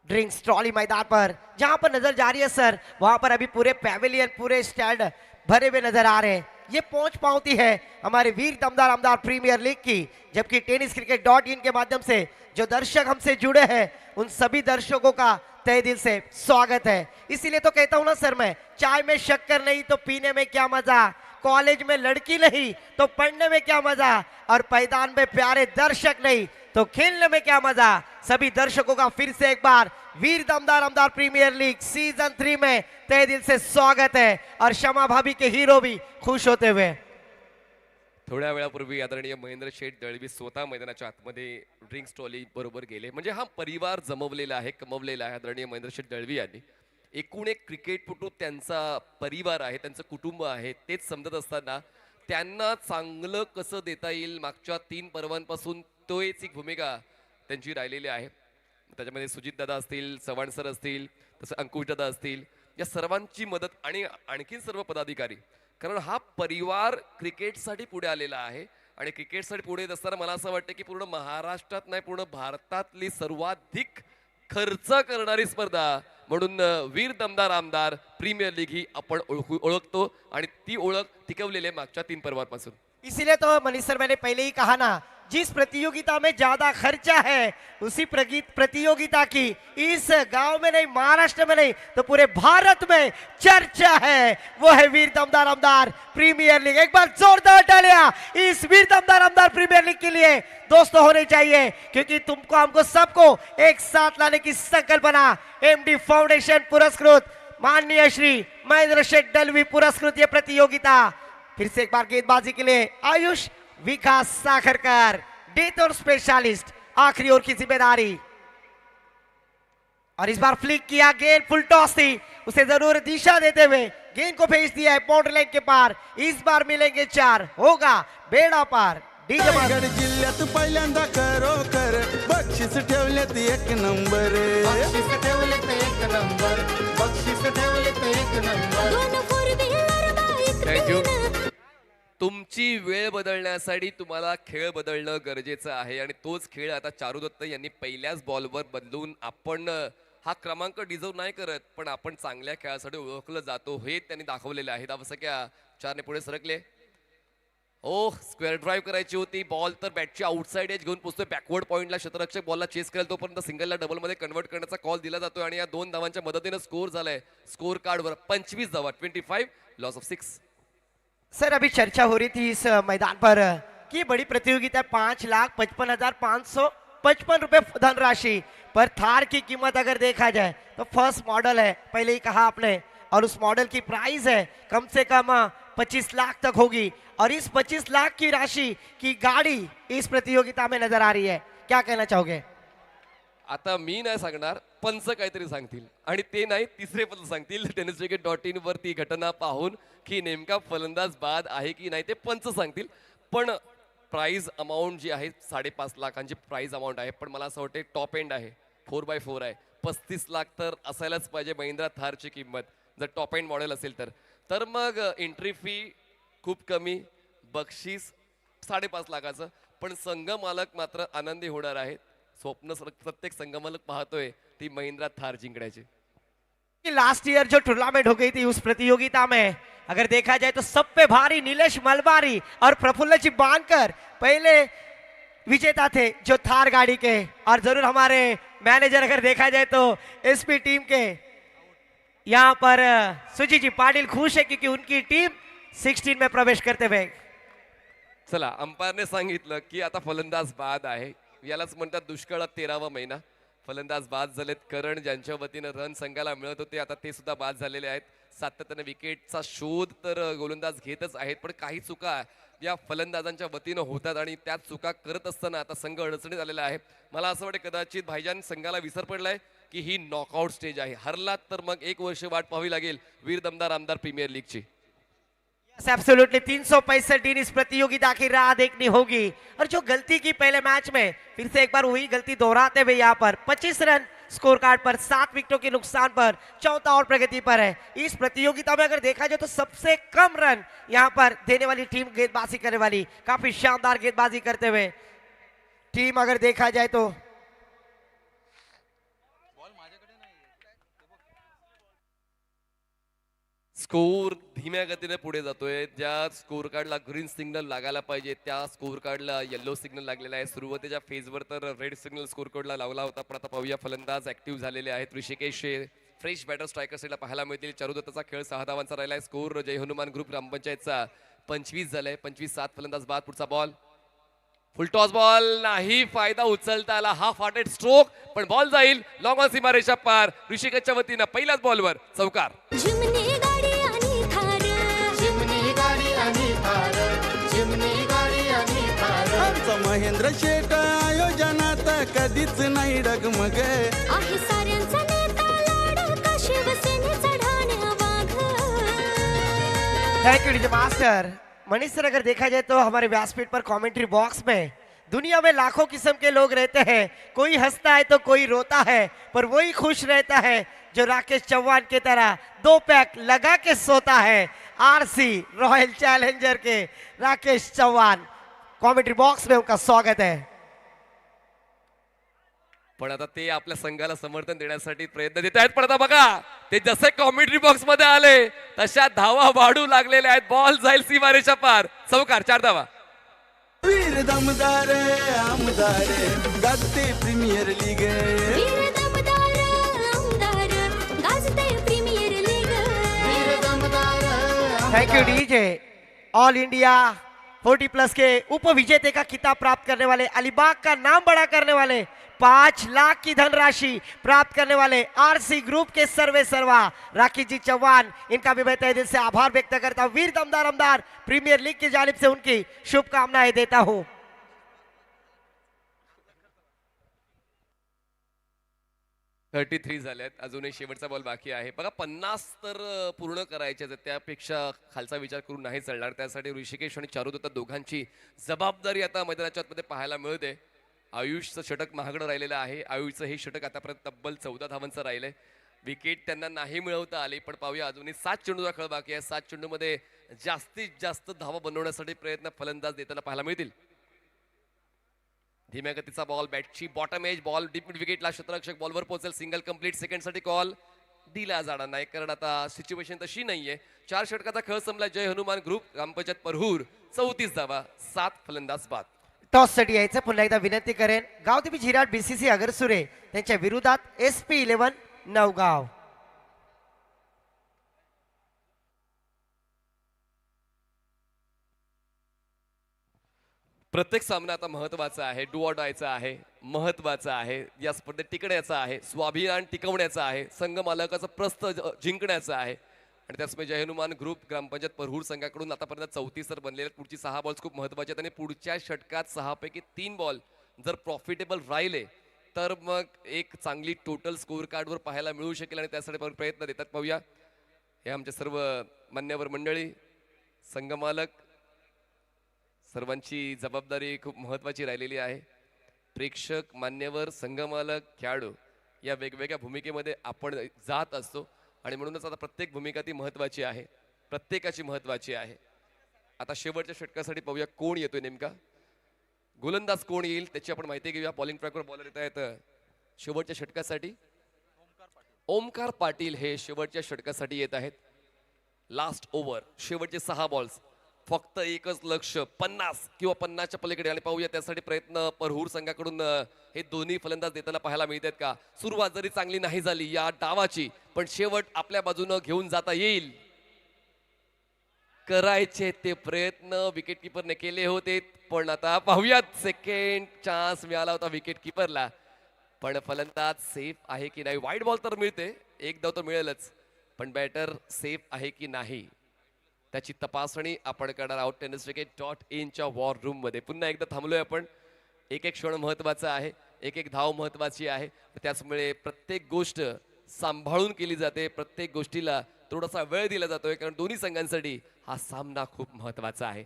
ड्रिंक्स ट्रॉली मैदान पर जहां पर नजर जा रही है सर, वहां पर अभी पूरे पैवेलियन, पूरे स्टैंड भरे हुए नजर आ रहे हैं. ये पहुंच पाती है हमारे वीर दमदार आमदार प्रीमियर लीग की, जबकि tenniscricket.in के माध्यम से जो दर्शक हमसे जुड़े हैं उन सभी दर्शकों का तहे दिल से स्वागत है. इसीलिए तो कहता हूं ना सर, मैं चाय में शक्कर नहीं तो पीने में क्या मजा, कॉलेज में लड़की नहीं तो पढ़ने में क्या मजा, और मैदान में प्यारे दर्शक नहीं तो खेलने में क्या मजा. सभी दर्शकों का फिर से एक बार वीर दमदार आमदार प्रीमियर लीग सीजन 3 में तहे दिल से स्वागत है. और शमा भाभी के हीरो भी खुश होते हुए. थोड्या वेळापूर्वी आदरणीय महेंद्र शेठ दळवी स्वतः मैदानाच्या आतमध्ये ड्रिंक्स ट्रॉली बरोबर गेले. म्हणजे हा परिवार जमवलेला आहे, कमवलेला आहे आदरणीय महेंद्र शेठ दळवी यांनी. एकूण एक क्रिकेटपटू त्यांचा परिवार आहे, त्यांचं कुटुंब आहे, तेच समजत असताना त्यांना चांगलं कसं देता येईल मागच्या 3 पर्वांपासून तोच एक भूमिका त्यांची राहिलेली आहे. त्याच्यामध्ये सुजित दादा असतील, चव्हाण सर असतील, तसं अंकुश दादा असतील, या सर्वांची मदत आणि आणखीन सर्व पदाधिकारी, कारण हा परिवार क्रिकेटसाठी पुढे आलेला आहे. आणि क्रिकेटसाठी पुढे येत असताना मला असं वाटतं की पूर्ण महाराष्ट्रात नाही, पूर्ण भारतातली सर्वाधिक खर्च करणारी स्पर्धा म्हणून वीर दमदार आमदार प्रीमियर लीग ही आपण ओळखतो आणि ती ओळख टिकवलेली आहे मागच्या 3 पर्वांपासून. इसीलिए तो मनीष सर मैंने पहले ही कहा ना, जिस प्रतियोगिता में ज्यादा खर्चा है उसी प्रतियोगिता की इस गांव में नहीं, महाराष्ट्र में नहीं तो पूरे भारत में चर्चा है. वो है वीर दमदार आमदार प्रीमियर लीग. एक बार जोरदार तालियां इस वीर दमदार आमदार प्रीमियर लीग के लिए दोस्तों होने चाहिए, क्योंकि तुमको हमको सबको एक साथ लाने की संकल्पना MD फाउंडेशन पुरस्कृत माननीय श्री महेंद्र शेठ दलवी पुरस्कृत ये प्रतियोगिता. फिर से एक बार गेंदबाजी के लिए आयुष विकास साखरकर, डेथ और स्पेशलिस्ट, आखिरी ओवर की जिम्मेदारी. और इस बार फ्लिक किया, गेंद फुल टॉस थी, उसे जरूर दिशा देते हुए गेंद को भेज दिया है बाउंड्री लाइन के पार. इस बार मिलेंगे 4, होगा बेड़ा पार डीजे रायगड जिल्ह्यात पहिल्यांदा खरोखर बक्षीस ठेवलेत एक नंबर. बक्षीस ठेवलेत एक नंबर, बक्षीस ठेवलेत एक नंबर. दोन four wheeler bike Thank you. तीन तुमची वेळ बदलण्यासाठी तुम्हाला खेळ बदलणं गरजेचं आहे आणि तोच खेळ आता चारू दत्त यांनी पहिल्याच बॉलवर बदलून आपण हा क्रमांक डिझर्व नाही करत पण आपण चांगल्या खेळासाठी ओळखलं जातो हे त्यांनी दाखवलेलं आहे. धावसंख्या 4 पुढे सरकले. ओ स्क्वेअर ड्राईव्ह करायची होती. बॉल तर बॅटची आउटसाइड एज घेऊन पोहोचतोय बॅकवर्ड पॉईंटला. क्षेत्ररक्षक बॉलला चेस करेल तोपर्यंत सिंगलला डबलमध्ये कन्वर्ट करण्याचा कॉल दिला जातोय आणि या 2 धावांच्या मदतीनं स्कोर झालाय स्कोर कार्डवर 25 धावा 25 लॉस ऑफ 6. सर अभी चर्चा हो रही थी इस मैदान पर कि बड़ी प्रतियोगिता है, 5,55,555 रुपए धनराशि पर थार की कीमत अगर देखा जाए तो फर्स्ट मॉडल है, पहले ही कहा आपने, और उस मॉडल की प्राइस है कम से कम 25 लाख तक होगी और इस 25 लाख की राशि की गाड़ी इस प्रतियोगिता में नजर आ रही है. क्या कहना चाहोगे? आता मी नाही सांगणार पंच काहीतरी सांगतील आणि ते नाही तिसरे पंच सांगतील. tenniswicket.in वरती घटना पाहून की नेमका फलंदाज बाद आहे की नाही ते पंच सांगतील. पण प्राइज अमाऊंट जी आहे 5.5 लाखांची प्राइज अमाऊंट आहे पण मला असं वाटतं टॉप एंड आहे 4x4 आहे. 35 लाख तर असायलाच पाहिजे महिंद्रा थारची किंमत जर टॉप एंड मॉडेल असेल तर मग एंट्री फी खूप कमी, बक्षीस 5.5 लाखाचं. पण संघ मालक मात्र आनंदी होणार आहेत. स्वप्न प्रत्येक संगमालक पाहतोय ती महिंद्रा थार जिंकण्याची. लास्ट ईयर जो टूर्नामेंट हो गई थी उस प्रतियोगिता में अगर देखा जाए तो सब पे भारी नीलेश मलबारी और प्रफुल्ल जी बानकर पहले विजेता थे जो थार गाड़ी के, और जरूर हमारे मैनेजर अगर देखा जाए तो एसपी टीम के यहाँ पर सुजी जी पाटिल खुश है क्योंकि उनकी टीम 16 में प्रवेश करते हुए. चला अंपायरने सांगितलं की आता फलंदाज बाद आहे. यालाच म्हणतात दुष्काळात 13वा महिना. फलंदाज बाद झालेत. करण ज्यांच्या वतीनं रन संघाला मिळत होते आता ते सुद्धा बाद झालेले आहेत. सातत्याने विकेटचा शोध तर गोलंदाज घेतच आहेत पण काही चुका या फलंदाजांच्या वतीनं होतात आणि त्या चुका करत असताना आता संघ अडचणीत आलेला आहे. मला असं वाटतं कदाचित भाईजान संघाला विसर पडलाय की ही नॉकआउट स्टेज आहे. हरलात तर मग 1 वर्ष वाट पाहावी लागेल वीर दमदार आमदार प्रीमियर लीगची. एब्सोल्युटली 365 दिन इस प्रतियोगिता की राह देखनी होगी और जो गलती की पहले मैच में फिर से एक बार वही गलती दोहराते हुए यहाँ पर 25 रन स्कोर कार्ड पर 7 विकेटों के नुकसान पर चौथा और प्रगति पर है. इस प्रतियोगिता में अगर देखा जाए तो सबसे कम रन यहाँ पर देने वाली टीम गेंदबाजी करने वाली, काफी शानदार गेंदबाजी करते हुए टीम अगर देखा जाए तो स्कोर धीम्या गतीने पुढे जातोय. ज्या स्कोर कार्डला ग्रीन सिग्नल लागायला पाहिजे त्या स्कोर कार्डला येलो सिग्नल लागलेला आहे. सुरुवातीच्या फेजवर तर रेड सिग्नल स्कोर कार्डला लावला होता पण आता पाहूया फलंदाज ऍक्टिव्ह झालेले आहेत. ऋषिकेश फ्रेश बॅटर स्ट्रायकर साईडला पाहायला मिळतील. चारुदत्ताचा खेळ 6 धावांचा राहिलाय. स्कोर जय हनुमान ग्रुप ग्रामपंचायतचा 25 झालाय. 25-7 फलंदाज बाद. पुढचा बॉल फुल टॉस बॉल नाही. फायदा उचलता आला. हाफ हार्टेड स्ट्रोक पण बॉल जाईल लॉंग ऑन सीमारेषा पार. ऋषिकेशच्या वतीनं पहिल्याच बॉलवर चौकार. चिमणी गाडी आणि थार चिमणी गाडी आणि थार, चिमणी गाडी आणि थार. आमचा महेंद्र शेठ आयोजनात कधीच नाही डगमग. आहे साऱ्यांचा नेता लाडका शिवसेनेचा ढाण्या वाघ. Thank you DJ master. Manish sir अगर देखा जाए तो हमारे व्यासपीठ पर कमेंट्री बॉक्स में दुनिया में लाखों किस्म के लोग रहते हैं. कोई हंसता है तो कोई रोता है पर वही खुश रहता है जो राकेश चौहान की तरह 2 पैक लगा के सोता है. आरसी रॉयल चैलेंजर के राकेश चौहान कमेंट्री बॉक्स में उनका स्वागत है. पण आता ते आपल्या संघाला समर्थन देण्यासाठी प्रयत्न देत आहेत. पण आता बघा ते जसे कॉमेंट्री बॉक्स मध्ये आले तशा धावा वाढू लागलेल्या आहेत. बॉल जाईल सीमारेषा पार. चौकार 4 धावा. वीर दमदार आमदार गाजते प्रीमियर लीग. वीर दमदार आमदार गाजते प्रीमियर लीग. वीर दमदार thank you DJ. All India 40+ के उप विजेते का खिताब प्राप्त करने वाले, अलीबाग का नाम बड़ा करने वाले, 5 लाख की धनराशि प्राप्त करने वाले आरसी ग्रुप के सर्वे सर्वा राकेश जी चौहान, इनका भी मैं तहे दिल से आभार व्यक्त करता हूं. वीर दमदार आमदार प्रीमियर लीग की जानिब से उनकी शुभकामनाएं देता हूं. 33 झाल्यात. अजूनही शेवटचा बॉल बाकी आहे. बघा 50 तर पूर्ण करायचे आहेत. त्यापेक्षा खालचा विचार करून नाही चालणार. त्यासाठी ऋषिकेश आणि चारुदत्त दोघांची जबाबदारी आता मैदानाच्या आतमध्ये पाहायला मिळते. आयुषचं षटक महागडं राहिलेलं आहे. आयुषचं हे षटक आतापर्यंत तब्बल 14 धावांचं राहिलंय. विकेट त्यांना नाही मिळवता आली, पण पाहूया अजूनही 7 चेंडूचा खेळ बाकी आहे. 7 चेंडूमध्ये जास्तीत जास्त धावा बनवण्यासाठी प्रयत्न फलंदाज देताना पाहायला मिळतील. धीम्या गतीचा बॉल, बॅटची bottom edge, ball deep mid विकेटला, क्षेत्ररक्षक बॉलवर पोहोचेल. सिंगल कंप्लीट, सेकंड साठी कॉल दिला जाणार नाही, कारण आता सिच्युएशन तशी नाहीये. 4 षटकाचा खेळ संपला. जय हनुमान ग्रुप ग्रामपंचायत परहूर 34 धावा, 7 फलंदाज बाद. टॉस साठी यायचं. पुन्हा एकदा विनंती करेन गावदेवी झिराट बीसीसी अगरसुरे त्यांच्या विरोधात SP11 नवगाव. प्रत्येक सामना आता महत्वाचा आहे. डू ऑर डायचा आहे, महत्वाचा आहे. या स्पर्धेत टिकण्याचा आहे, स्वाभिमान टिकवण्याचा आहे, संघ मालकाचं प्रस्थ जिंकण्याचं आहे. आणि त्याचमुळे जय हनुमान ग्रुप ग्रामपंचायत परहूर संघाकडून आतापर्यंत 34 तर बनलेले. पुढची 6 बॉल्स खूप महत्वाचे आहेत आणि पुढच्या षटकात 6 पैकी 3 बॉल जर प्रॉफिटेबल राहिले तर मग एक चांगली टोटल स्कोअर कार्डवर पाहायला मिळू शकेल आणि त्यासाठी प्रयत्न देतात. पाहूया हे आमचे सर्व मान्यवर मंडळी, संघमालक, सर्वांची जबाबदारी खूप महत्वाची राहिलेली आहे. प्रेक्षक, मान्यवर, संघमालक, खेळाडू या वेगवेगळ्या भूमिकेमध्ये आपण जात असतो आणि म्हणूनच आता प्रत्येक भूमिका ती महत्वाची आहे, प्रत्येकाची महत्वाची आहे. आता शेवटच्या षटकासाठी पाहूया कोण येतोय नेमका, गोलंदाज कोण येईल त्याची आपण माहिती घेऊया. बॉलिंग ट्रॅकवर बॉलर येत आहेत शेवटच्या षटकासाठी. ओमकार पाटील हे शेवटच्या षटकासाठी येत आहेत. लास्ट ओव्हर, शेवटचे 6 बॉल्स, फक्त एकच लक्ष 50 किंवा 50च्या पलीकडे. आणि पाहूया त्यासाठी प्रयत्न परहूर संघाकडून हे दोन्ही फलंदाज देताना पाहायला मिळतात का. सुरुवात जरी चांगली नाही झाली या डावाची, पण शेवट आपल्या बाजूनं घेऊन जाता येईल. करायचे ते प्रयत्न विकेट किपरने केले होते, पण आता पाहूयात सेकंड चान्स मिळाला होता विकेट किपरला, पण फलंदाज सेफ आहे की नाही. वाईट बॉल तर मिळते, एक धाव तर मिळेलच, पण बॅटर सेफ आहे की नाही त्याची तपासणी आपण करणार आहोत tenniscricket.in च्या वॉर रूम मध्ये. पुन्हा एकदा थांबलोय आपण. एक एक क्षण महत्वाचा आहे, एक एक धाव महत्वाची आहे. त्याचमुळे प्रत्येक गोष्ट सांभाळून केली जाते, प्रत्येक गोष्टीला थोडासा वेळ दिला जातोय, कारण दोन्ही संघांसाठी हा सामना खूप महत्वाचा आहे.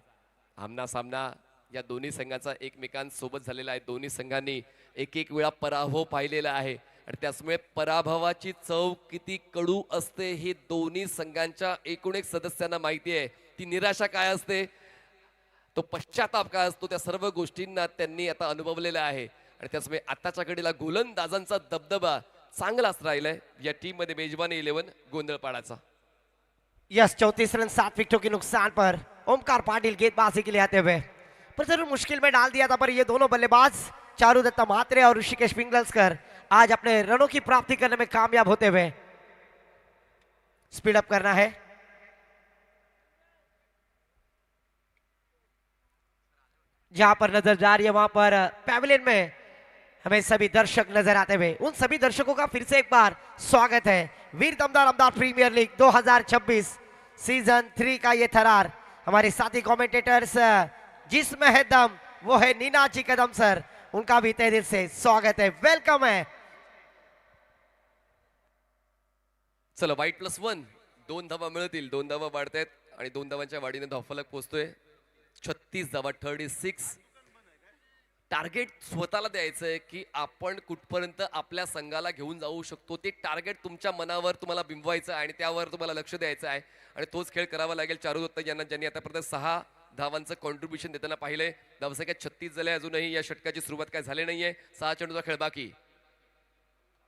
आमना सामना या दोन्ही संघाचा एकमेकांसोबत झालेला आहे. दोन्ही संघांनी एक एक वेळा पराभव पाहिलेला आहे आणि त्याचमुळे पराभवाची चव किती कडू असते हे दोन्ही संघांच्या एकूण एक सदस्यांना माहिती आहे. ती निराशा काय असते, तो पश्चाताप काय असतो, त्या सर्व गोष्टींना त्यांनी आता अनुभवलेलं आहे. आणि त्याचमुळे आताच्या घडीला गोलंदाजांचा दबदबा चांगलाच राहिलाय या टीम मध्ये. मेजबानी 11 गोंधळपाडाचा. यस, 34 रन 7 विकेटों के नुकसान पर ओमकार पाटिल गेंदबाजी के लिए आते हुए पर जरूर मुश्किल में डाल दिया था, पर ये दोनों बल्लेबाज चारुदत्त म्हात्रे और ऋषिकेश पिंगलस्कर आज अपने रनों की प्राप्ति करने में कामयाब होते हुए. स्पीड अप करना है. जहां पर नजर जा रही है वहां पर पैविलियन में हमें सभी दर्शक नजर आते हुए. उन सभी दर्शकों का फिर से एक बार स्वागत है. वीर दमदार अमदार प्रीमियर लीग 2026 सीजन 3 का ये थरार. हमारे साथी कमेंटेटर्स जिसमें है दम वो है नीना जी कदम सर, उनका भी तहे दिल से स्वागत है, वेलकम है. चला वाईट +1, 2 धावा मिळतील, 2 धावा वाढतायत आणि 2 धावांच्या वाढीने धावफलक पोहोचतोय 36 धावा, 36. टार्गेट स्वतःला द्यायचंय की आपण कुठपर्यंत आपल्या संघाला घेऊन जाऊ शकतो, ते टार्गेट तुमच्या मनावर तुम्हाला बिंबवायचं आहे आणि त्यावर तुम्हाला लक्ष द्यायचं आहे. आणि तोच खेळ करावा लागेल चारुदत्त यांना, ज्यांनी आतापर्यंत 6 धावांचं कॉन्ट्रीब्युशन देताना पाहिलंय. धावसंख्या 36 झाले. अजूनही या षटकाची सुरुवात काय झाली नाहीये. 6 चेंडूचा खेळ बाकी.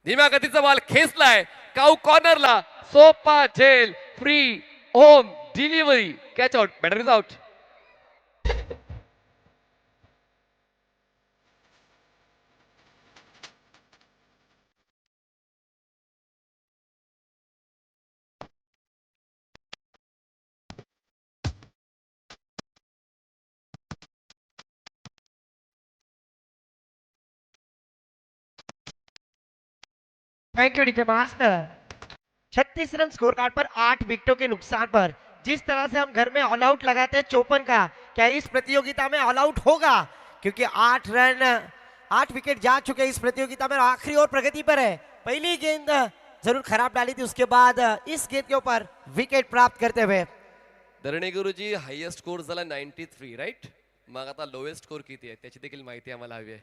धीम्या गतीचा बॉल खेचलाय काऊ कॉर्नरला, सोपा झेल, free home delivery, catch out, batter is out. Thank you DJ master. 36 run score card पर 8 विकेटों के नुकसान पर जिस तरह से हम घर में ऑल आउट लगाते हैं 54 का, क्या इस प्रतियोगिता में ऑल आउट होगा? क्योंकि 8 विकेट जा चुके हैं इस प्रतियोगिता में, आखिरी ओवर प्रगति पर है. पहली गेंद जरूर खराब डाली थी, उसके बाद इस गेंद के ऊपर विकेट प्राप्त करते हुए धरणे गुरुजी हायेस्ट स्कोर झाला 93 राईट. मग आता लोएस्ट स्कोर किती आहे त्याची देखील माहिती आम्हाला हवी आहे.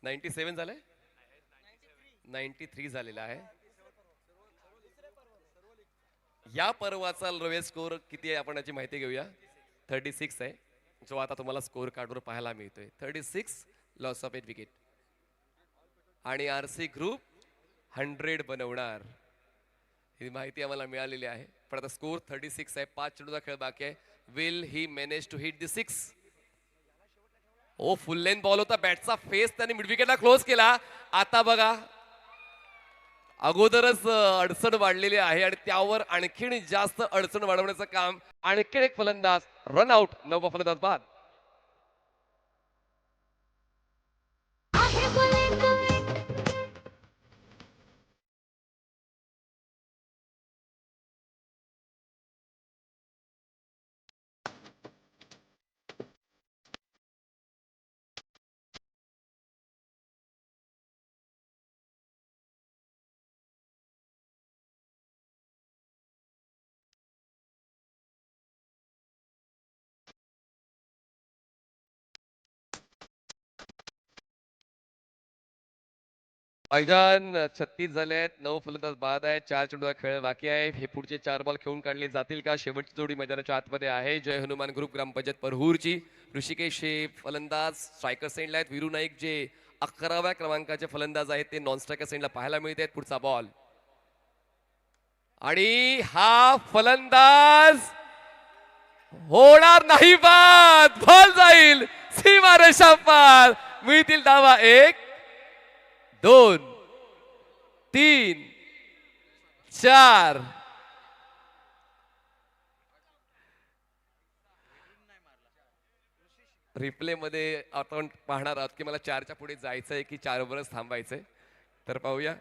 97 झालंय, 93 झालेला आहे. या पर्वाचा लोएस्ट स्कोर किती आहे आपण याची माहिती घेऊया. 36 आहे, जो आता तुम्हाला स्कोर कार्डवर पाहायला मिळतोय. 36 लॉस ऑफ 8 विकेट. आणि आरसी ग्रुप 100 बनवणार ही माहिती आम्हाला मिळालेली आहे. पण आता स्कोर 36 आहे, 5 चेंडूचा खेळ बाकी आहे. Will he manage to hit the 6? Oh full length ball होता, बॅटचा फेस त्याने मिड विकेटला क्लोज केला. आता बघा अगोदरच अडचण वाढलेली आहे आणि त्यावर आणखीन जास्त अडचण वाढवण्याचं काम. आणखीन एक फलंदाज रन आउट, 9वा फलंदाज बाद. मैदान 36 झाले आहेत, 9 फलंदाज बाद आहेत, 4 चेंडूचा खेळ बाकी आहे. हे पुढचे 4 बॉल खेळून काढले जातील का? शेवटची जोडी मैदानाच्या आतमध्ये आहे. जय हनुमान ग्रुप ग्रामपंचायत परहूरची. ऋषिकेश हे फलंदाज स्ट्रायकर सेंडला आहेत. वीरू नाईक जे 11व्या क्रमांकाचे फलंदाज आहेत ते नॉन स्ट्रायकर सेंडला पाहायला मिळते. पुढचा बॉल आणि हा फलंदाज होणार नाही बाद. बॉल जाईल सीमारेषा पार. मिळतील धावा 1 2 3 4. रिप्ले मध्ये आपण पाहणार आहोत की मला 4च्या पुढे जायचंय की 4 वरच थांबायचंय. तर पाहूया.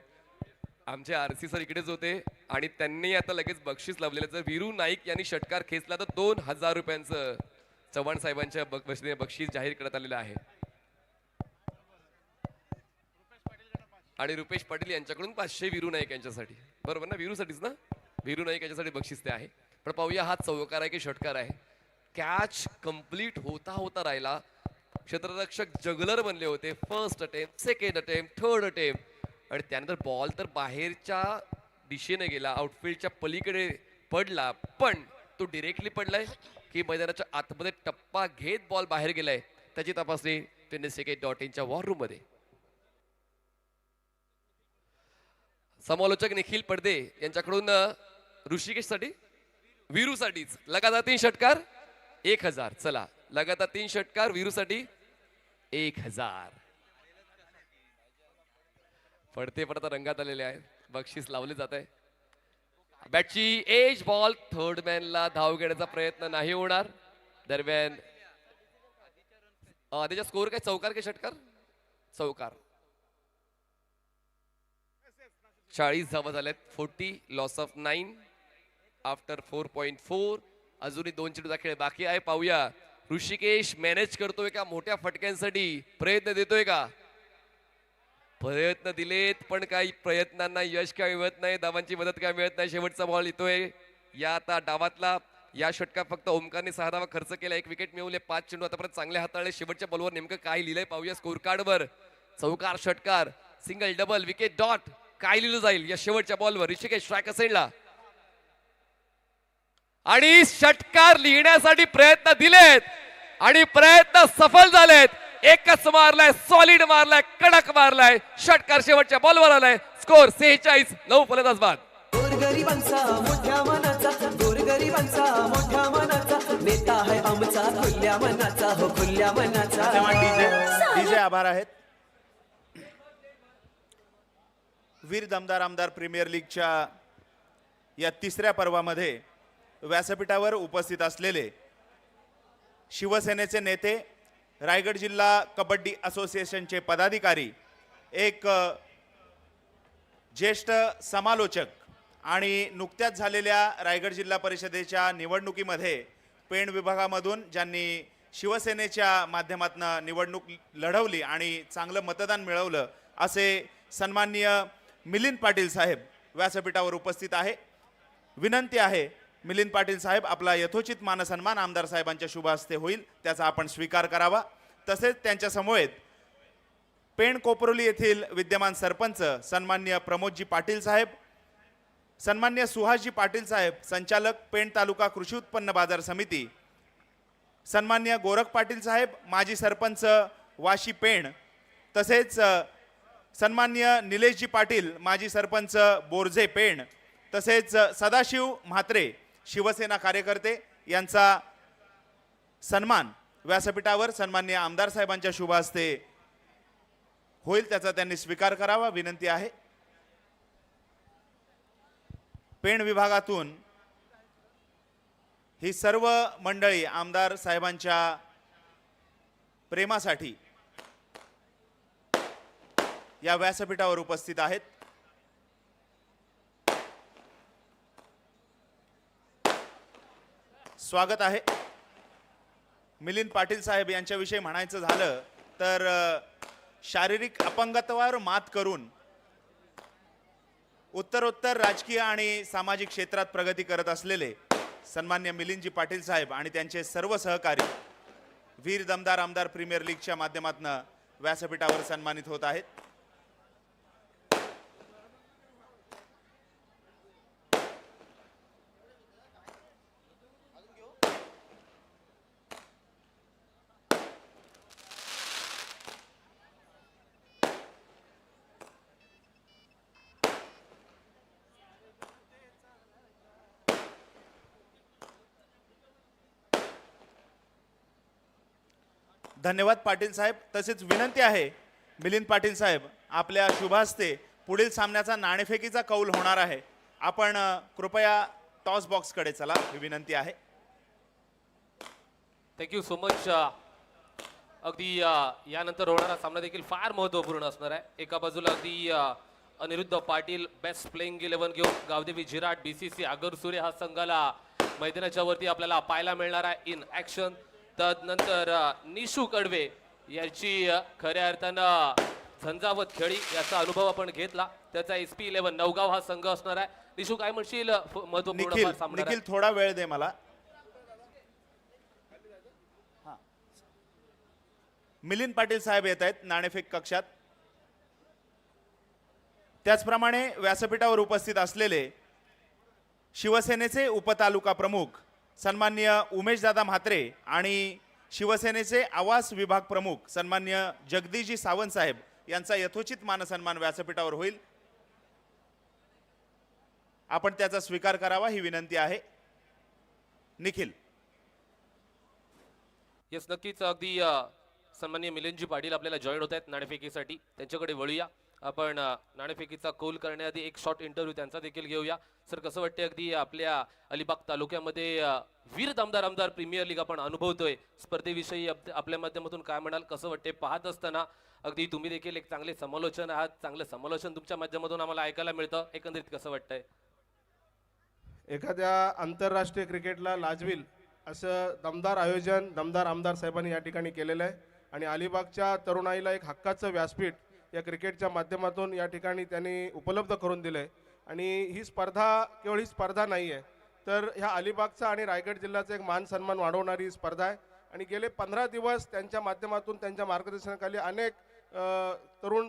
आमचे आरसी सर इकडेच होते आणि त्यांनी आता लगेच बक्षीस लावलेलं. जर वीरू नाईक यांनी षटकार खेचला तर 2000 रुपयांचं चव्हाण साहेबांच्या वतीने बक्षीस जाहीर करण्यात आलेलं आहे. आणि रुपेश पाटील यांच्याकडून 500 वीरू नाईक यांच्यासाठी. बरोबर ना? वीरूसाठीच ना? वीरू नाईक यांच्यासाठी बक्षीस ते आहे. पण पाहूया हा चौकार आहे की षटकार आहे. कॅच कंप्लीट होता होता राहिला. क्षेत्ररक्षक जगलर बनले होते. First attempt, second attempt, third attempt आणि त्यानंतर बॉल तर बाहेरच्या दिशेने गेला, आउटफील्डच्या पलीकडे पडला. पण तो डिरेक्टली पडलाय की मैदानाच्या आतमध्ये टप्पा घेत बॉल बाहेर गेलाय त्याची तपासणी tenniscricket.in वॉर रूम मध्ये. समालोचक निखिल पडदे यांच्याकडून ऋषिकेश साठी वीरू साठीच लगातार 3 षटकार 1000. चला लगातार 3 षटकार वीरू साठी 1000. पडते पडता रंगात आलेले आहेत. बक्षीस लावले जात आहे. बॅटची एज बॉल. थर्ड मॅनला धाव घेण्याचा प्रयत्न नाही होणार. दरम्यान त्याचा स्कोर काय? चौकार की षटकार? चौकार. 40 धावा झाल्यात. 40 लॉस ऑफ 9 आफ्टर 4.4. अजूनही 2 चेंडूचा खेळ बाकी आहे. पाहूया ऋषिकेश मॅनेज करतोय का? मोठ्या फटक्यांसाठी प्रयत्न देतोय का? प्रयत्न दिलेत पण काही प्रयत्नांना यश काय मिळत नाही, धावांची मदत काय मिळत नाही. शेवटचा बॉल येतोय या आता डावातला. या षटकात फक्त ओमकारने 6 धावा खर्च केला, 1 विकेट मिळवले, 5 चेंडू आतापर्यंत चांगले हाताळले. शेवटच्या बॉलवर नेमकं काय लिहिलंय पाहूया स्कोर कार्डवर. चौकार, षटकार, सिंगल, डबल, विकेट, डॉट काय लिहिलं जाईल या शेवटच्या बॉलवर? ऋषिकेश स्ट्रायकर सेंडला आणि षटकार लिहिण्यासाठी प्रयत्न दिलेत आणि प्रयत्न सफल झालेत. एकच मारलाय, सॉलिड मारलाय, कडक मारलाय. षटकार शेवटच्या बॉलवर आलाय. स्कोर 46. 9 फलंदाज बाद. गोरगरिबांचा मोठ्या मनाचा, गोरगरिबांचा मोठ्या मनाचा नेता आहे आमचा खुल्या मनाचा, हो खुल्या मनाचा. डीजे आभार आहेत. वीर दमदार आमदार प्रीमियर लीगच्या या 3ऱ्या पर्वामध्ये व्यासपीठावर उपस्थित असलेले शिवसेनेचे नेते, रायगड जिल्हा कबड्डी असोसिएशनचे पदाधिकारी, एक ज्येष्ठ समालोचक आणि नुकत्याच झालेल्या रायगड जिल्हा परिषदेच्या निवडणुकीमध्ये पेण विभागामधून ज्यांनी शिवसेनेच्या माध्यमातून निवडणूक लढवली आणि चांगलं मतदान मिळवलं असे सन्माननीय मिलिंद पाटील साहेब व्यासपीठावर उपस्थित आहे. विनंती आहे मिलिंद पाटील साहेब, आपला यथोचित मानसन्मान आमदार साहेबांच्या शुभ हस्ते होईल, त्याचा आपण स्वीकार करावा. तसेच त्यांच्या समवेत पेण कोपरोली येथील विद्यमान सरपंच सन्मान्य प्रमोदजी पाटील साहेब, सन्मान्य सुहासजी पाटील साहेब संचालक पेण तालुका कृषी उत्पन्न बाजार समिती, सन्मान्य गोरख पाटील साहेब माजी सरपंच वाशी पेण, तसेच सन्मान्य निलेशजी पाटील माजी सरपंच बोरजे पेण, तसेच सदाशिव म्हात्रे शिवसेना कार्यकर्ते यांचा सन्मान व्यासपीठावर सन्मान्य आमदार साहेबांच्या शुभ हस्ते होईल, त्याचा त्यांनी स्वीकार करावा. विनंती आहे. पेण विभागातून ही सर्व मंडळी आमदार साहेबांच्या प्रेमासाठी या व्यासपीठावर उपस्थित आहेत. स्वागत आहे. मिलिंद पाटील साहेब यांच्याविषयी म्हणायचं झालं तर शारीरिक अपंगत्वावर मात करून उत्तरोत्तर राजकीय आणि सामाजिक क्षेत्रात प्रगती करत असलेले सन्मान्य मिलिंदजी पाटील साहेब आणि त्यांचे सर्व सहकारी वीर दमदार आमदार प्रीमियर लीगच्या माध्यमातून व्यासपीठावर सन्मानित होत आहेत. धन्यवाद पाटील साहेब. तसेच विनंती आहे मिलिंद पाटील साहेब, आपल्या शुभ हस्ते पुढील सामन्याचा नाणेफेकीचा कौल होणार आहे. आपण कृपया टॉस बॉक्सकडे चला, ही विनंती आहे. Thank you so much. अगदी यानंतर होणारा सामना देखील फार महत्त्वपूर्ण असणार आहे. एका बाजूला अगदी अनिरुद्ध पाटील बेस्ट प्लेइंग 11 घेऊन गावदेवी जिराट बीसीसी आगरसुरे हा संघाला मैदानाच्या वरती आपल्याला पाहायला मिळणार आहे इन ॲक्शन. तदनंतर निशू कडवे याची खऱ्या अर्थानं झंझावत खेळी याचा अनुभव आपण घेतला. त्याचा SP 11 नवगाव हा संघ असणार आहे. निशू काय म्हणशील महत्त्वपूर्ण निखिल सामना? निखिल थोडा वेळ दे मला. मिलिंद पाटील साहेब येत आहेत नाणेफेक कक्षात. त्याचप्रमाणे व्यासपीठावर उपस्थित असलेले शिवसेनेचे उपतालुका प्रमुख सन्मान्य उमेशदादा म्हात्रे आणि शिवसेनेचे आवास विभाग प्रमुख सन्मान्य जगदीशजी सावंत साहेब यांचा यथोचित मानसन्मान व्यासपीठावर होईल. आपण त्याचा स्वीकार करावा, ही विनंती आहे. निखिल. येस, नक्कीच. अगदी सन्माननीय मिलिंदजी पाटील आपल्याला जॉईन होत आहेत नाणेफेकीसाठी. त्यांच्याकडे वळूया. आपण नाणेफेकीचा कौल करण्याआधी एक शॉर्ट इंटरव्ह्यू त्यांचा देखील घेऊया. सर, कसं वाटतं अगदी आपल्या अलिबाग तालुक्यामध्ये वीर दमदार आमदार प्रीमियर लीग आपण अनुभवतोय, स्पर्धेविषयी आपल्या माध्यमातून काय म्हणाल? कसं वाटते पाहत असताना? अगदी तुम्ही देखील एक चांगले समालोचन आहात, चांगलं समालोचन तुमच्या माध्यमातून आम्हाला ऐकायला मिळतं. एकंदरीत कसं वाटतंय? एखाद्या आंतरराष्ट्रीय क्रिकेटला लाजवील असं दमदार आयोजन दमदार आमदार साहेबांनी या ठिकाणी केलेलं आहे आणि अलिबागच्या तरुणाईला एक हक्काचं व्यासपीठ या क्रिकेटच्या माध्यमातून या ठिकाणी त्यांनी उपलब्ध करून दिलं आहे. आणि ही स्पर्धा केवळ ही स्पर्धा नाही आहे, तर ह्या अलिबागचा आणि रायगड जिल्ह्याचा एक मान सन्मान वाढवणारी स्पर्धा आहे. आणि गेले 15 दिवस त्यांच्या माध्यमातून त्यांच्या मार्गदर्शनाखाली अनेक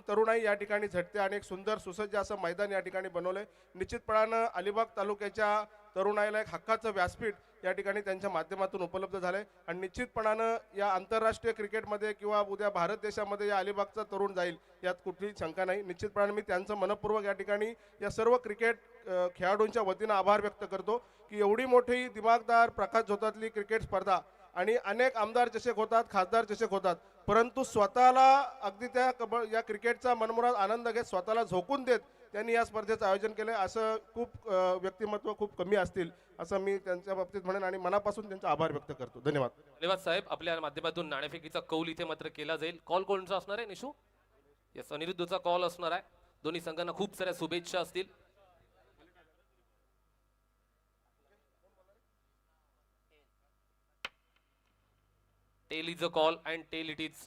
तरुणाई या ठिकाणी झटते आणि एक सुंदर सुसज्ज असं मैदान या ठिकाणी बनवलंय. निश्चितपणानं अलिबाग तालुक्याच्या तरुणाईला एक हक्काचं व्यासपीठ या ठिकाणी त्यांच्या माध्यमातून उपलब्ध झालंय आणि निश्चितपणानं या आंतरराष्ट्रीय क्रिकेटमध्ये किंवा उद्या भारत देशामध्ये या अलिबागचा तरुण जाईल यात कुठलीही शंका नाही. निश्चितपणाने मी त्यांचं मनपूर्वक या ठिकाणी या सर्व क्रिकेट खेळाडूंच्या वतीनं आभार व्यक्त करतो की एवढी मोठी दिमागदार प्रकाश झोतातली क्रिकेट स्पर्धा आणि अनेक आमदार चषक होतात, खासदार चषक होतात, परंतु स्वतःला अगदी त्या या क्रिकेटचा मनमुराद आनंद घेत स्वतःला झोकून देत त्यांनी या स्पर्धेचं आयोजन केलं. असं खूप व्यक्तिमत्व खूप कमी असतील असं मी त्यांच्या बाबतीत म्हणेन आणि मनापासून त्यांचा आभार व्यक्त करतो. धन्यवाद. धन्यवाद साहेब. आपल्या माध्यमातून नाणेफेकीचा कौल इथे मात्र केला जाईल. कॉल कोणचा असणार आहे निशू? येस, अनिरुद्धचा कॉल असणार आहे. दोन्ही संघांना खूप साऱ्या शुभेच्छा असतील. Tail is a call and tail it is.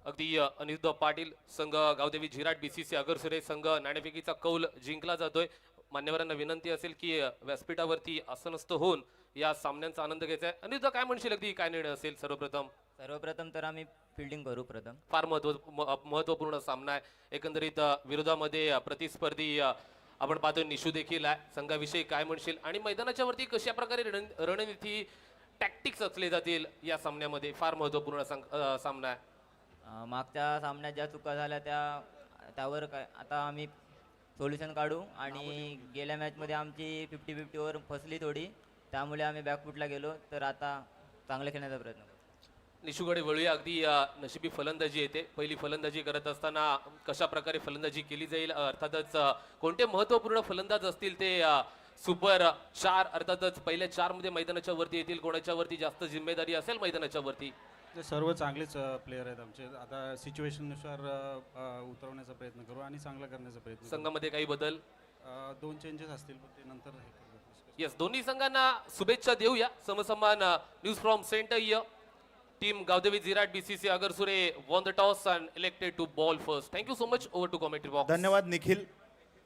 अगदी अनिरुद्ध पाटील संघ गावदेवी झिराट बीसीसी अगरसुरे संघ नाणेफेकीचा कौल जिंकला जातोय. मान्यवरांना विनंती असेल की व्यासपीठावरती आसनस्थ होऊन या सामन्यांचा आनंद घ्यायचा आहे. अनिरुद्ध काय म्हणशील, अगदी काय निर्णय असेल? सर्वप्रथम तर आम्ही फिल्डिंग करू प्रथम. फार महत्वपूर्ण सामना आहे. एकंदरीत विरोधामध्ये प्रतिस्पर्धी आपण पाहतोय निशू देखील आहे. संघाविषयी काय म्हणशील आणि मैदानाच्या वरती कशा प्रकारे रणनीती टॅक्टिक्स असले जातील या सामन्यामध्ये? फार महत्वपूर्ण सामना आहे. मागच्या सामन्यात ज्या चुका झाल्या त्यावर काय आता आम्ही सोल्युशन काढू. आणि गेल्या मॅचमध्ये आमची 50-50 फसली थोडी, त्यामुळे आम्ही बॅकफुटला गेलो. तर आता चांगलं खेळण्याचा प्रयत्न करू. निशूकडे वळूया. अगदी नशिबी फलंदाजी येते. पहिली फलंदाजी करत असताना कशा प्रकारे फलंदाजी केली जाईल, अर्थातच कोणते महत्वपूर्ण फलंदाज असतील ते सुपर 4 अर्थातच पहिल्या 4 मध्ये मैदानाच्या वरती येतील, कोणाच्या वरती जास्त जिम्मेदारी असेल मैदानाच्या वरती? ते सर्व चांगलेच प्लेयर आहेत आमचे. आता सिच्युएशननुसार उतरवण्याचा प्रयत्न करू आणि चांगला करण्याचा प्रयत्न करू. संघामध्ये काही बदल? 2 चेंजेस असतील, पण ते नंतर हे करू. येस, दोन्ही संघांना शुभेच्छा देऊया. समसमान news from centre year. Team Gavdevi Zirat BCC Agarsure won the toss and elected to ball first. Thank you so much. Over to commentary box. धन्यवाद निखिल.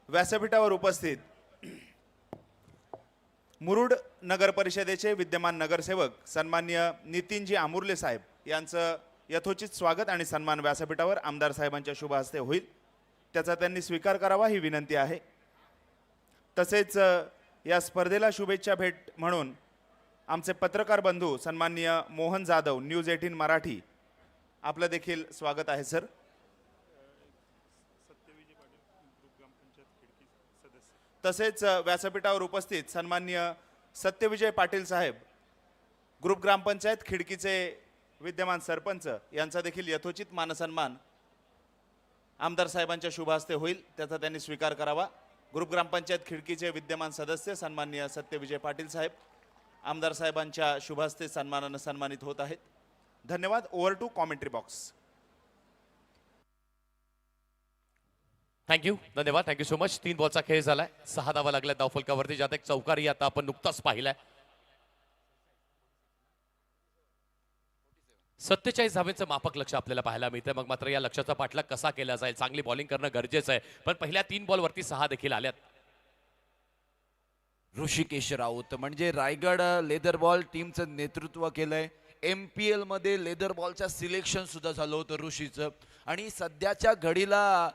व्यासपीठावर उपस्थित मुरुड नगर परिषदेचे विद्यमान नगरसेवक सन्माननीय नितीनजी आमुर्ले साहेब यांचं यथोचित स्वागत आणि सन्मान व्यासपीठावर आमदार साहेबांच्या शुभ हस्ते होईल. त्याचा त्यांनी स्वीकार करावा ही विनंती आहे. तसेच या स्पर्धेला शुभेच्छा भेट म्हणून आमचे पत्रकार बंधू सन्माननीय मोहन जाधव न्यूज 18 मराठी आपलं देखील स्वागत आहे सर. तसेच व्यासपीठावर उपस्थित सन्माननीय सत्यविजय पाटील साहेब ग्रुप ग्रामपंचायत खिडकीचे विद्यमान सरपंच यांचा देखील यथोचित मानसन्मान आमदार साहेबांच्या शुभ हस्ते होईल. त्याचा त्यांनी स्वीकार करावा. ग्रुप ग्रामपंचायत खिडकीचे विद्यमान सदस्य सन्माननीय सत्यविजय पाटील साहेब आमदार साहेबांच्या शुभ हस्ते सन्मानानं सन्मानित होत आहेत. धन्यवाद. Over to commentary box. Thank you, धन्यवाद, थँक्यू सो मच. 3 बॉलचा खेळ झालाय. 6 धावा लागल्या धावफलकावरती, ज्यात एक चौकारी आता आपण नुकताच पाहिलाय. 47 धावेचं माफक लक्ष आपल्याला पाहायला मिळतं. मग मात्र या लक्ष्याचा पाठलाग कसा केला जाईल? चांगली बॉलिंग करणं गरजेचं आहे, पण पहिल्या 3 बॉलवरती 6 देखील आल्यात. ऋषिकेश राऊत म्हणजे रायगड लेदर बॉल टीमचं नेतृत्व केलंय. MPL मध्ये लेदर बॉलच्या सिलेक्शन सुद्धा झालं होतं ऋषीचं. आणि सध्याच्या घडीला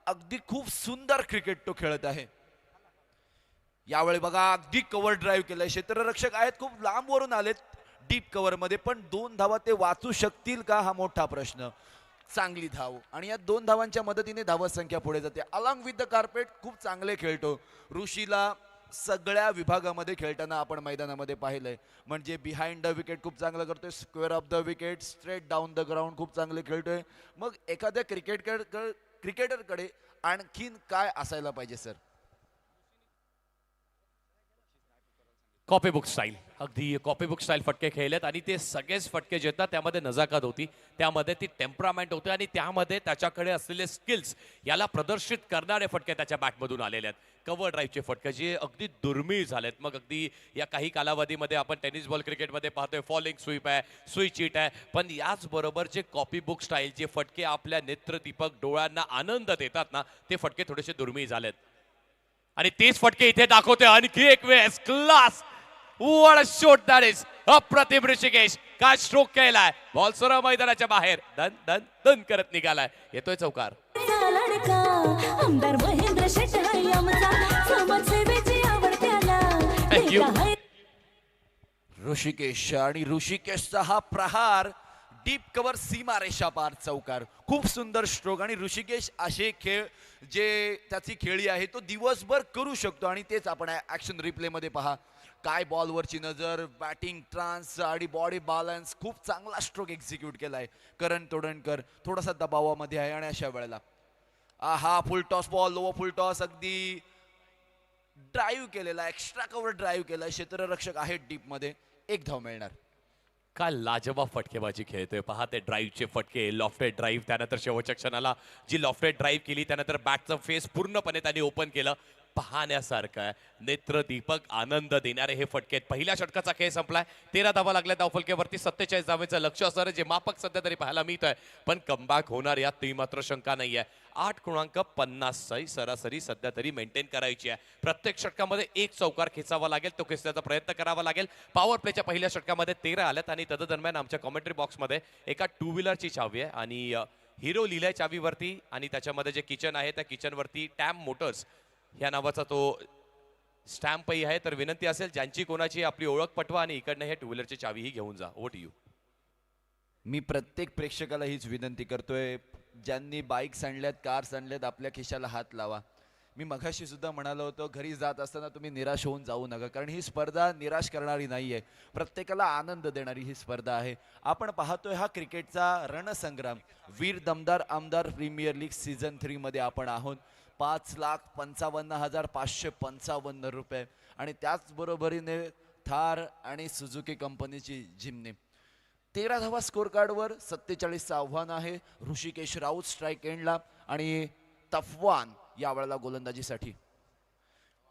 अगदी खूप सुंदर क्रिकेट तो खेळत आहे. यावेळी बघा अगदी कव्हर ड्राईव्ह केलंय. क्षेत्ररक्षक आहेत, खूप लांबवरून आलेत डीप कव्हर मध्ये, पण 2 धावा ते वाचू शकतील का हा मोठा प्रश्न. चांगली धाव आणि या 2 धावांच्या मदतीने धावत संख्या पुढे जाते. अलॉंग विथ द कार्पेट खूप चांगले खेळतो. ऋषीला सगळ्या विभागामध्ये खेळताना आपण मैदानामध्ये पाहिलंय. म्हणजे बिहाइंड द विकेट खूप चांगलं करतोय, square of the wicket, straight down the ground खूप चांगले खेळतोय. मग एखाद्या क्रिकेटरकडे आणखीन काय असायला पाहिजे सर? कॉपीबुक स्टाईल, अगदी कॉपीबुक स्टाईल फटके खेळलेत आणि ते सगळेच फटके जे येतात त्यामध्ये नजाकत होती, त्यामध्ये ती टेम्परामेंट होते आणि त्यामध्ये त्याच्याकडे असलेले स्किल्स याला प्रदर्शित करणारे फटके त्याच्या बॅटमधून आलेले आहेत. कव्हर ड्राईव्हचे फटके जे अगदी दुर्मिळ झालेत. मग अगदी या काही कालावधीमध्ये आपण टेनिस बॉल क्रिकेटमध्ये पाहतोय फॉलिंग स्वीप आहे, स्विच हिट आहे, पण याचबरोबर जे कॉपीबुक स्टाईल जे फटके आपल्या नेत्रदीपक डोळ्यांना आनंद देतात ना, ते फटके थोडेसे दुर्मिळ झालेत. आणि तेच फटके इथे दाखवते आणखी एक वेळेस. Class, what a shot that is. अप्रतिम ऋषिकेश, काय स्ट्रोक केलाय. बॉल सरळ मैदानाच्या बाहेर दन दन दन करत निघालाय. येतोय चौकार. आमदार महेंद्र शेट समाजसेवेची आवड त्याला. थँक्यू. ऋषिकेश आणि ऋषिकेशचा हा प्रहार डीप कव्हर सीमा रेषा पार चौकार. खूप सुंदर स्ट्रोक. आणि ऋषिकेश असे खेळ जे त्याची खेळी आहे तो दिवसभर करू शकतो आणि तेच आपण ऍक्शन रिप्ले मध्ये पहा. काय बॉलवरची नजर, बॅटिंग ट्रान्स आणि बॉडी बॅलन्स, खूप चांगला स्ट्रोक एक्झिक्यूट केलाय. करण तोडणकर थोडासा दबावामध्ये आहे आणि अशा वेळेला हा फुल टॉस बॉल, लो फुल टॉस, अगदी ड्राईव्ह केलेला, एक्स्ट्रा कव्हर ड्राईव्ह केलाय. क्षेत्ररक्षक आहेत डीप मध्ये, 1 धाव मिळणार. काय लाजवाब फटकेबाजी खेळतोय पहा. ते ड्राईव्हचे फटके, लॉफ्टेड ड्राईव्ह, त्यानंतर शेवटच्या क्षणाला जी लॉफ्टेड ड्राईव्ह केली, त्यानंतर बॅटचं फेस पूर्णपणे त्यांनी ओपन केलं. पाहण्यासारखं आहे. नेत्रदीपक आनंद देणारे हे फटके आहेत. पहिल्या षटकाचा खेळ संपलाय. 13 धावा लागल्या धावफलकेवरती. 47 धावेचं लक्ष असणारे जे मापक सध्या तरी पाहायला मिळत आहे, पण कमबॅक होणार यात ती मात्र शंका नाही आहे. 8.50 सरासरी सध्या तरी मेंटेन करायची आहे. प्रत्येक षटकामध्ये एक चौकार खेचावा लागेल, तो खेचण्याचा प्रयत्न करावा लागेल. पॉवर प्लेच्या पहिल्या षटकामध्ये 13 आल्यात आणि तदरम्यान आमच्या कॉमेंट्री बॉक्समध्ये एका 2 व्हीलरची चावी आहे आणि हिरो लिहिलंय चावीवरती आणि त्याच्यामध्ये जे किचन आहे त्या किचनवरती टॅम मोटर्स ह्या नावाचा तो स्टॅम्पही आहे. तर विनंती असेल ज्यांची कोणाची आपली ओळख पटवा आणि इकडनं हे 2 व्हीलरची चावीही घेऊन जा. Over to you. मी प्रत्येक प्रेक्षकाला हीच विनंती करतोय, ज्यांनी बाईक्स आणल्यात, कार्स आणल्यात, आपल्या खिशाला हात लावा. मी मघाशी सुद्धा म्हणालो होतो, घरी जात असताना तुम्ही निराश होऊन जाऊ नका, कारण ही स्पर्धा निराश करणारी नाही आहे, प्रत्येकाला आनंद देणारी ही स्पर्धा आहे. आपण पाहतोय हा क्रिकेटचा रणसंग्राम. वीर दमदार आमदार प्रीमियर लीग सीझन 3 मध्ये आपण आहोत. 5,55,555 रुपये आणि त्याचबरोबरीने थार आणि सुझुकी कंपनीची जिमनी. 13 धावा स्कोर कार्डवर. 47चं आव्हान आहे. ऋषिकेश राऊत स्ट्राईक एंडला आणि तफवान यावेळेला गोलंदाजीसाठी.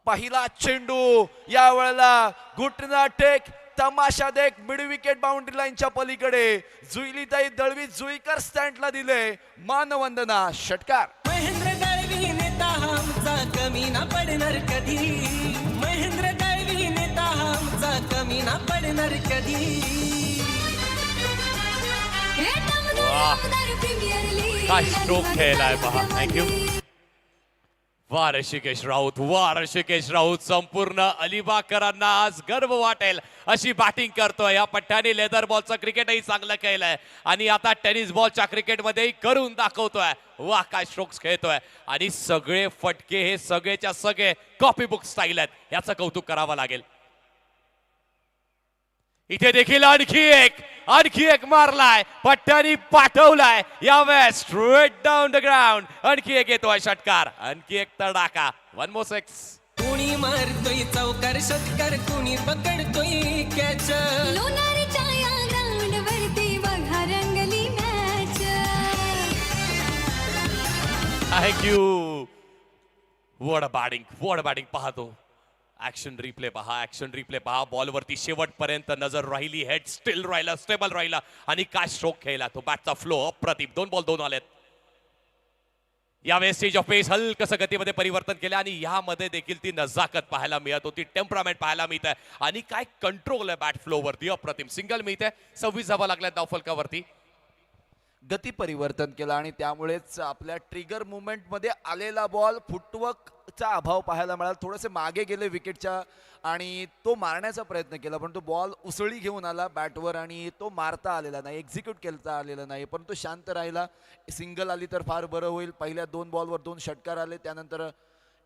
पहिला चेंडू यावेळेला घुटना टेक, तमाशा देख, मिड विकेट बाउंड्री लाईनच्या पलीकडे जुईलीताई दळवी जुईकर स्टँडला दिले मानवंदना. षटकार. महेंद्र दळवी नेता आमचा कमी ना पडणार कधी. महेंद्र दळवी नेता आमचा कमी ना पडणार कधी. काय स्ट्रोक खेळलाय पहा. थँक्यू. वा ऋषिकेश राऊत, वा ऋषिकेश राऊत. संपूर्ण अलिबागकरांना आज गर्व वाटेल अशी बॅटिंग करतोय. या पट्ट्याने लेदर बॉलचं क्रिकेटही चांगलं खेळलंय आणि आता टेनिस बॉलच्या क्रिकेटमध्येही करून दाखवतोय. वा काय स्ट्रोक्स खेळतोय आणि सगळे फटके हे सगळेच्या सगळे कॉपी बुक स्टाईल आहेत. याचं कौतुक करावं लागेल. इथे देखील आणखी एक मारलाय, पट्ट्यानी पाठवलाय यावेळेस स्ट्रेट डाऊन द ग्राउंड. आणखी एक येतोय षटकार, आणखी एक तडाखा. 1 more 6. कुणी मारतोय चौकार षटकार, कुणी पकडतोय कॅच. लोणारीच्या या ग्राउंड वरती बघा रंगली match. Thank you. What a batting पाहतो. ऍक्शन रिप्ले पहा. बॉलवरती शेवटपर्यंत नजर राहिली. हेड स्टिल राहिला, स्टेबल राहिला आणि काय स्ट्रोक खेळला तो. बॅटचा फ्लो अप्रतिम. 2 बॉल 2 आलेत. यावेळेस स्टेज ऑफ पेस हलकसं गतीमध्ये परिवर्तन केलं आणि यामध्ये देखील ती नजाकत पाहायला मिळत होती, टेम्परामेंट पाहायला मिळत आहे आणि काय कंट्रोल आहे बॅट फ्लोवरती. अप्रतिम. सिंगल मिळते. 26 धावा लागल्या धावफलकावरती. गती परिवर्तन केलं आणि त्यामुळेच आपल्या ट्रिगर मुवमेंटमध्ये आलेला बॉल फुटवर्कचा अभाव पाहायला मिळाला. थोडेसे मागे गेले विकेटच्या आणि तो मारण्याचा प्रयत्न केला, पण तो बॉल उसळी घेऊन आला बॅटवर आणि तो मारता आलेला नाही, एक्झिक्यूट करता आलेला नाही, पण तो शांत राहिला. सिंगल आली तर फार बरं होईल. पहिल्या 2 बॉलवर 2 षटकार आले, त्यानंतर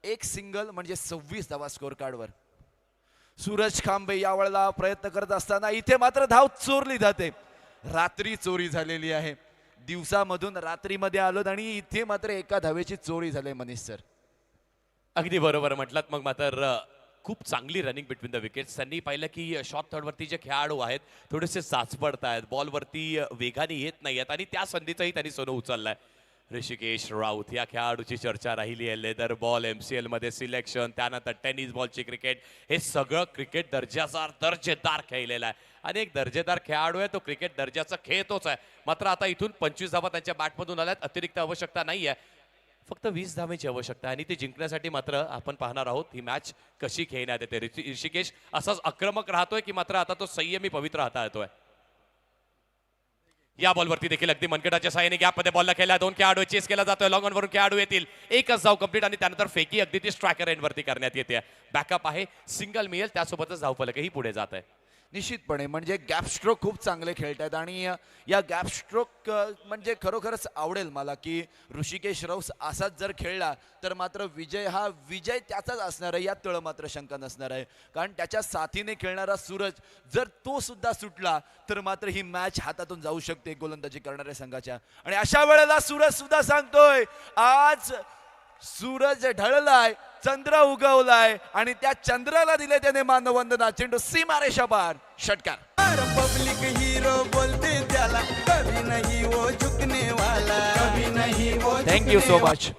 एक सिंगल म्हणजे 26 धावा स्कोर कार्डवर. सूरज खांबे यावेळेला प्रयत्न करत असताना इथे मात्र धाव चोरली जाते. रात्री चोरी झालेली आहे. दिवसामधून रात्रीमध्ये आलो आणि इथे मात्र एका धावेची चोरी झाली. मनीष सर अगदी बरोबर म्हटलात. मग मात्र खूप चांगली रनिंग बिटवीन द विकेट्स. त्यांनी पाहिलं की शॉर्ट थर्डवरती जे खेळाडू आहेत थोडेसे साचपडत आहेत, बॉलवरती वेगाने येत नाही आहेत आणि त्या संधीचंही त्यांनी सोनं उचललंय. ऋषिकेश राऊत या खेळाडूची चर्चा राहिली आहे. लेदर बॉल MCL मध्ये सिलेक्शन, त्यानंतर टेनिस बॉलची क्रिकेट, हे सगळं क्रिकेट दर्जेदार खेळलेलं आहे. आणि एक दर्जेदार खेळाडू आहे तो क्रिकेट दर्जाचा खेळतोच आहे. मात्र आता इथून 25 धावा त्यांच्या बॅटमधून आल्यात. अतिरिक्त आवश्यकता नाही आहे, फक्त 20 धावेची आवश्यकता आहे आणि ती जिंकण्यासाठी मात्र आपण पाहणार आहोत ही मॅच कशी खेळण्यात येते. ऋषिकेश असाच आक्रमक राहतोय की मात्र आता तो संयमी पवित्र राहता येतोय. या बॉलवरती देखील अगदी मनगटाच्या साहाय्याने गॅपमध्ये बॉलला खेळला. 2 खेळाडू चेस केला जातोय. लॉंग ऑन वरून खेळाडू येतील. एकच धाव कंप्लीट आणि त्यानंतर फेकी अगदी ती स्ट्रायकर एंडवरती करण्यात येते. बॅकअप आहे, सिंगल मिळेल, त्यासोबतच धावफलकही पुढे जात आहे. निश्चितपणे म्हणजे गॅप स्ट्रोक खूप चांगले खेळतात आणि या गॅप स्ट्रोक म्हणजे खरोखरच आवडेल मला की ऋषिकेश राऊत असाच जर खेळला तर मात्र विजय त्याचाच असणार आहे, यात तळ मात्र शंका नसणार आहे. कारण त्याच्या साथीने खेळणारा सूरज जर तो सुद्धा सुटला तर मात्र ही मॅच हातातून जाऊ शकते गोलंदाजी करणाऱ्या संघाच्या. आणि अशा वेळेला सूरज सुद्धा सांगतोय आज सूरज ढळलाय, चंद्र उगवलाय आणि त्या चंद्राला दिले त्याने मानवंदना. चेंडू सीमारेषा पार. षटकार. पब्लिक हीरो बोलते त्याला, कभी नहीं वो झुकने वाला, कभी नहीं वो. Thank you so much.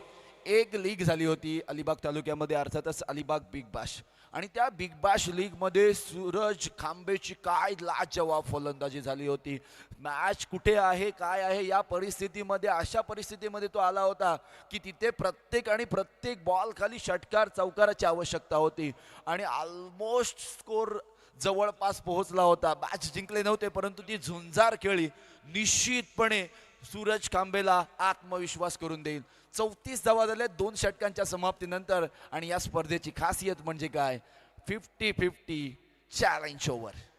एक लीग झाली होती अलिबाग तालुक्यामध्ये, अर्थातच अलिबाग बिग बाश. आणि त्या बिग बाश लीगमध्ये सूरज खांबेची काय लाजवाब फलंदाजी झाली होती. मॅच कुठे आहे काय आहे या परिस्थितीमध्ये, अशा परिस्थितीमध्ये तो आला होता की तिथे प्रत्येक बॉल खाली षटकार चौकाराची आवश्यकता होती आणि ऑलमोस्ट स्कोर जवळपास पोहोचला होता. मॅच जिंकले नव्हते परंतु ती झुंजार खेळी निश्चितपणे सूरज खांबेला आत्मविश्वास करून देईल. 34 धावा झाल्या 2 षटकांच्या समाप्तीनंतर. आणि या स्पर्धेची खासियत म्हणजे काय, 50-50 चॅलेंज ओव्हर.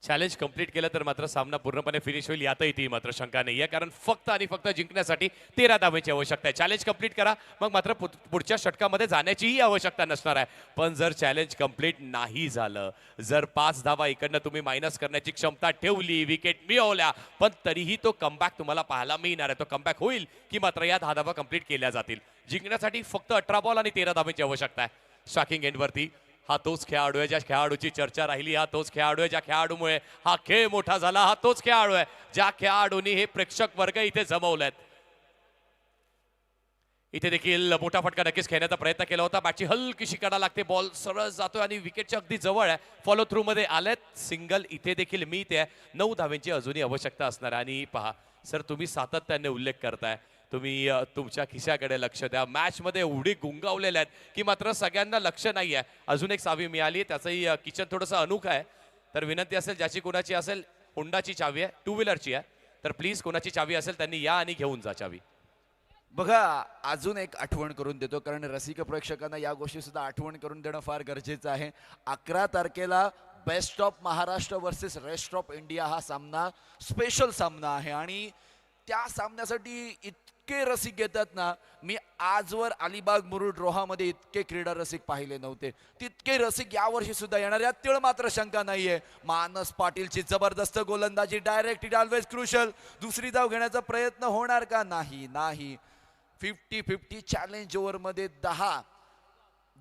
चॅलेंज कंप्लीट केलं तर मात्र सामना पूर्णपणे फिनिश होईल यातही ती मात्र शंका नाही आहे, कारण फक्त आणि फक्त जिंकण्यासाठी 13 धावेची आवश्यकता आहे. चॅलेंज कंप्लीट करा, मग मात्र पुढच्या षटकामध्ये जाण्याचीही आवश्यकता नसणार आहे. पण जर चॅलेंज कंप्लीट नाही झालं, जर 5 धावा इकडनं तुम्ही मायनस करण्याची क्षमता ठेवली, विकेट मिळवल्या, पण तरीही तो कमबॅक तुम्हाला पाहायला मिळणार आहे. तो कमबॅक होईल की मात्र या 10 धावा कंप्लीट केल्या जातील. जिंकण्यासाठी फक्त 18 बॉल आणि 13 धावेची आवश्यकता आहे. स्ट्रायकिंग एंडवरती हा तोच खेळाडू आहे ज्या खेळाडूची चर्चा राहिली, हा तोच खेळाडू आहे ज्या खेळाडूमुळे हा खेळ मोठा झाला, हा तोच खेळाडू आहे ज्या खेळाडूंनी हे प्रेक्षक वर्ग इथे जमवलेत. इथे देखील मोठा फटका नक्कीच खेळण्याचा प्रयत्न केला होता. बॅटची हलकीशी कडा लागते, बॉल सरळ जातोय आणि विकेटच्या अगदी जवळ आहे. फॉलो थ्रू मध्ये आलेत, सिंगल इथे देखील मिळते. 9 धावेंची अजूनही आवश्यकता असणार आहे. आणि पहा सर, तुम्ही सातत्याने उल्लेख करताय, तुम्ही तुमच्या खिशाकडे लक्ष द्या. मॅच मध्ये एवढी गुंगावलेले आहेत की मात्र सगळ्यांना लक्ष नाही आहे. अजून एक सावी मिळाली, त्याचंही किचन थोडंसं अनोखं आहे. तर विनंती असेल ज्याची कोणाची असेल, होंडाची चावी आहे, 2 व्हीलरची आहे, तर प्लीज कोणाची चावी असेल त्यांनी या आणि घेऊन जा चावी. बघा, अजून एक आठवण करून देतो, कारण रसिक प्रेक्षकांना या गोष्टी सुद्धा आठवण करून देणं फार गरजेचं आहे. 11 तारखेला best of Maharashtra versus rest of India हा सामना स्पेशल सामना आहे. आणि त्या सामन्यासाठी इतके रसिक येतात ना, मी आजवर अलिबाग मुरुड रोहामध्ये इतके क्रीडा रसिक पाहिले नव्हते. तितके रसिक यावर्षी सुद्धा येणार, यात तिळ मात्र शंका नाहीये. मानस पाटीलची जबरदस्त गोलंदाजी, डायरेक्ट इट ऑलवेज क्रुशल. दुसरी धाव घेण्याचा प्रयत्न होणार का? नाही. 50-50 चॅलेंज ओव्हरमध्ये 10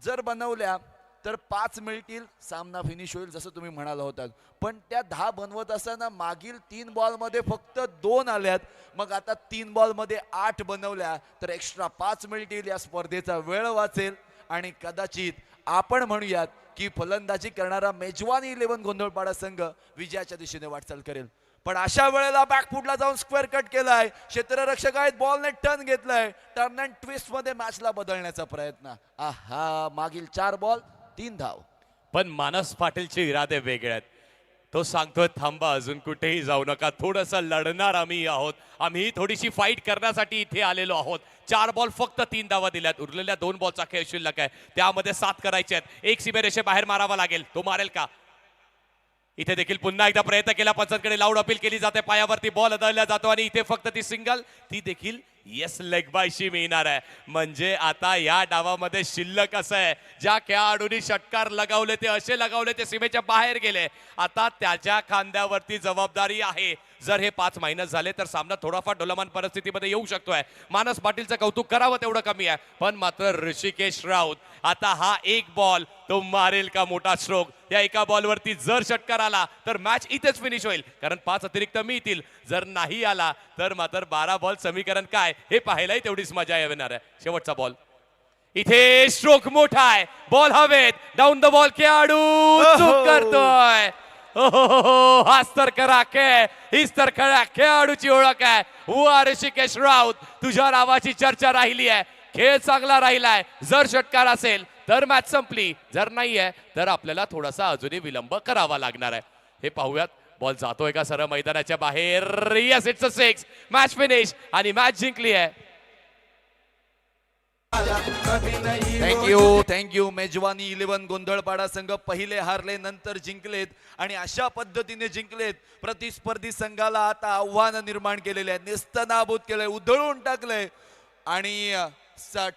जर बनवल्या तर 5 मिळतील, सामना फिनिश होईल जसं तुम्ही म्हणाला होतात. पण त्या 10 बनवत असताना मागील 3 बॉलमध्ये फक्त 2 आल्यात. मग आता 3 बॉलमध्ये 8 बनवल्या तर एक्स्ट्रा 5 मिळतील. या स्पर्धेचा वेळ वाचेल आणि कदाचित आपण म्हणूयात की फलंदाजी करणारा मेजवानी 11 गोंधळपाडा संघ विजयाच्या दिशेने वाटचाल करेल. पण अशा वेळेला बॅकफुटला जाऊन स्क्वेअर कट केलाय, क्षेत्ररक्षक आहेत, बॉलने टर्न घेतलाय, टर्न अँड ट्विस्ट मध्ये मॅचला बदलण्याचा प्रयत्न. आहा, मागील 4 बॉल 3 धाव. पण मानस पाटीलचे इरादे वेगळे आहेत. तो सांगतोय थांबा, अजून कुठेही जाऊ नका, थोडंसं लढणार आम्ही आहोत, आम्ही थोडीशी फाईट करण्यासाठी इथे आलेलो आहोत. 4 बॉल फक्त 3 धावा दिल्यात, उरलेल्या 2 बॉलचा खेळ शिल्लक आहे, त्यामध्ये 7 करायचे आहेत. एक सीमेरेषे बाहेर मारावा लागेल, तो मारेल का? इथे देखील पुन्हा एकदा प्रयत्न केला, पंचांकडे लाऊड अपील केली जाते, पायावरती बॉल अदळला जातो आणि इथे फक्त ती सिंगल, ती देखील येस लेग बायशी मिळणार आहे. म्हणजे आता या डावामध्ये शिल्लक असं आहे, ज्या खेळाडूंनी षटकार लगावले ते असे लगावले ते सीमेच्या बाहेर गेले, आता त्याच्या खांद्यावरती जबाबदारी आहे. जर हे 5 मायनस झाले तर सामना थोडाफार डोलामान परिस्थितीमध्ये येऊ शकतोय. मानस पाटीलचं कौतुक करावं तेवढं कमी आहे, पण मात्र ऋषिकेश राऊत आता हा 1 बॉल तो मारेल का मोठा स्ट्रोक? या एका बॉलवरती जर षटकार आला तर मॅच इथेच फिनिश होईल, कारण 5 अतिरिक्त मिळतील. जर नाही आला तर मात्र 12 बॉल समीकरण काय हे पाहायलाही तेवढीच मजा येणार आहे. शेवटचा बॉल, इथे स्ट्रोक मोठा आहे, बॉल हवेत, डाऊन द बॉल खेळाडू चूक करतोय. हाच तर खरा खेळ, हीच तर खऱ्या खेळाडूची ओळख आहे. वा ऋषिकेश राऊत, तुझ्या नावाची चर्चा राहिली आहे, खेळ चांगला राहिलाय. जर षटकार असेल तर मॅच संपली, जर नाहीये तर आपल्याला थोडासा अजूनही विलंब करावा लागणार आहे. हे पाहूयात, बॉल जातोय का सरळ मैदानाच्या बाहेर? Yes, it's a 6. Match finish आणि मॅच जिंकली आहे. थँक्यू. मेजवानी 11 गोंधळपाडा संघ पहिले हारले, नंतर जिंकलेत आणि अशा पद्धतीने जिंकलेत. प्रतिस्पर्धी संघाला आता आव्हान निर्माण केलेले आहे, नेस्तनाबूत केलंय, उधळून टाकलंय आणि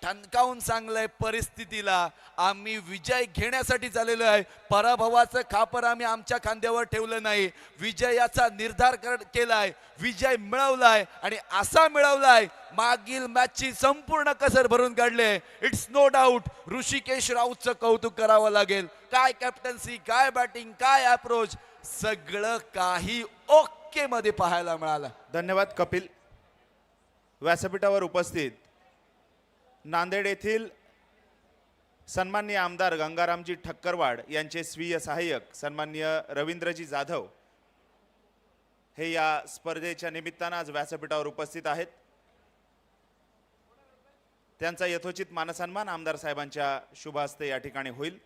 ठणकावून सांगलंय परिस्थितीला, आम्ही विजय घेण्यासाठी चाललेलो आहे. पराभवाचं खापर आम्ही आमच्या खांद्यावर ठेवलं नाही, विजयाचा निर्धार केलाय, विजय मिळवलाय आणि असा मिळवलाय मागील मॅचची संपूर्ण कसर भरून काढले. इट्स नो डाऊट ऋषिकेश राऊतचं कौतुक करावं लागेल. काय कॅप्टन्सी, काय बॅटिंग, काय अप्रोच, सगळं काही ओके मध्ये पाहायला मिळालं. धन्यवाद कपिल. व्यासपीठावर उपस्थित नांदेड येथील सन्माननीय आमदार गंगारामजी ठक्करवाड यांचे स्वीय सहाय्यक सन्माननीय रवींद्रजी जाधव हे या स्पर्धेच्या निमित्तानं आज व्यासपीठावर उपस्थित आहेत. त्यांचा यथोचित मानसन्मान आमदार साहेबांच्या शुभ हस्ते या ठिकाणी होईल.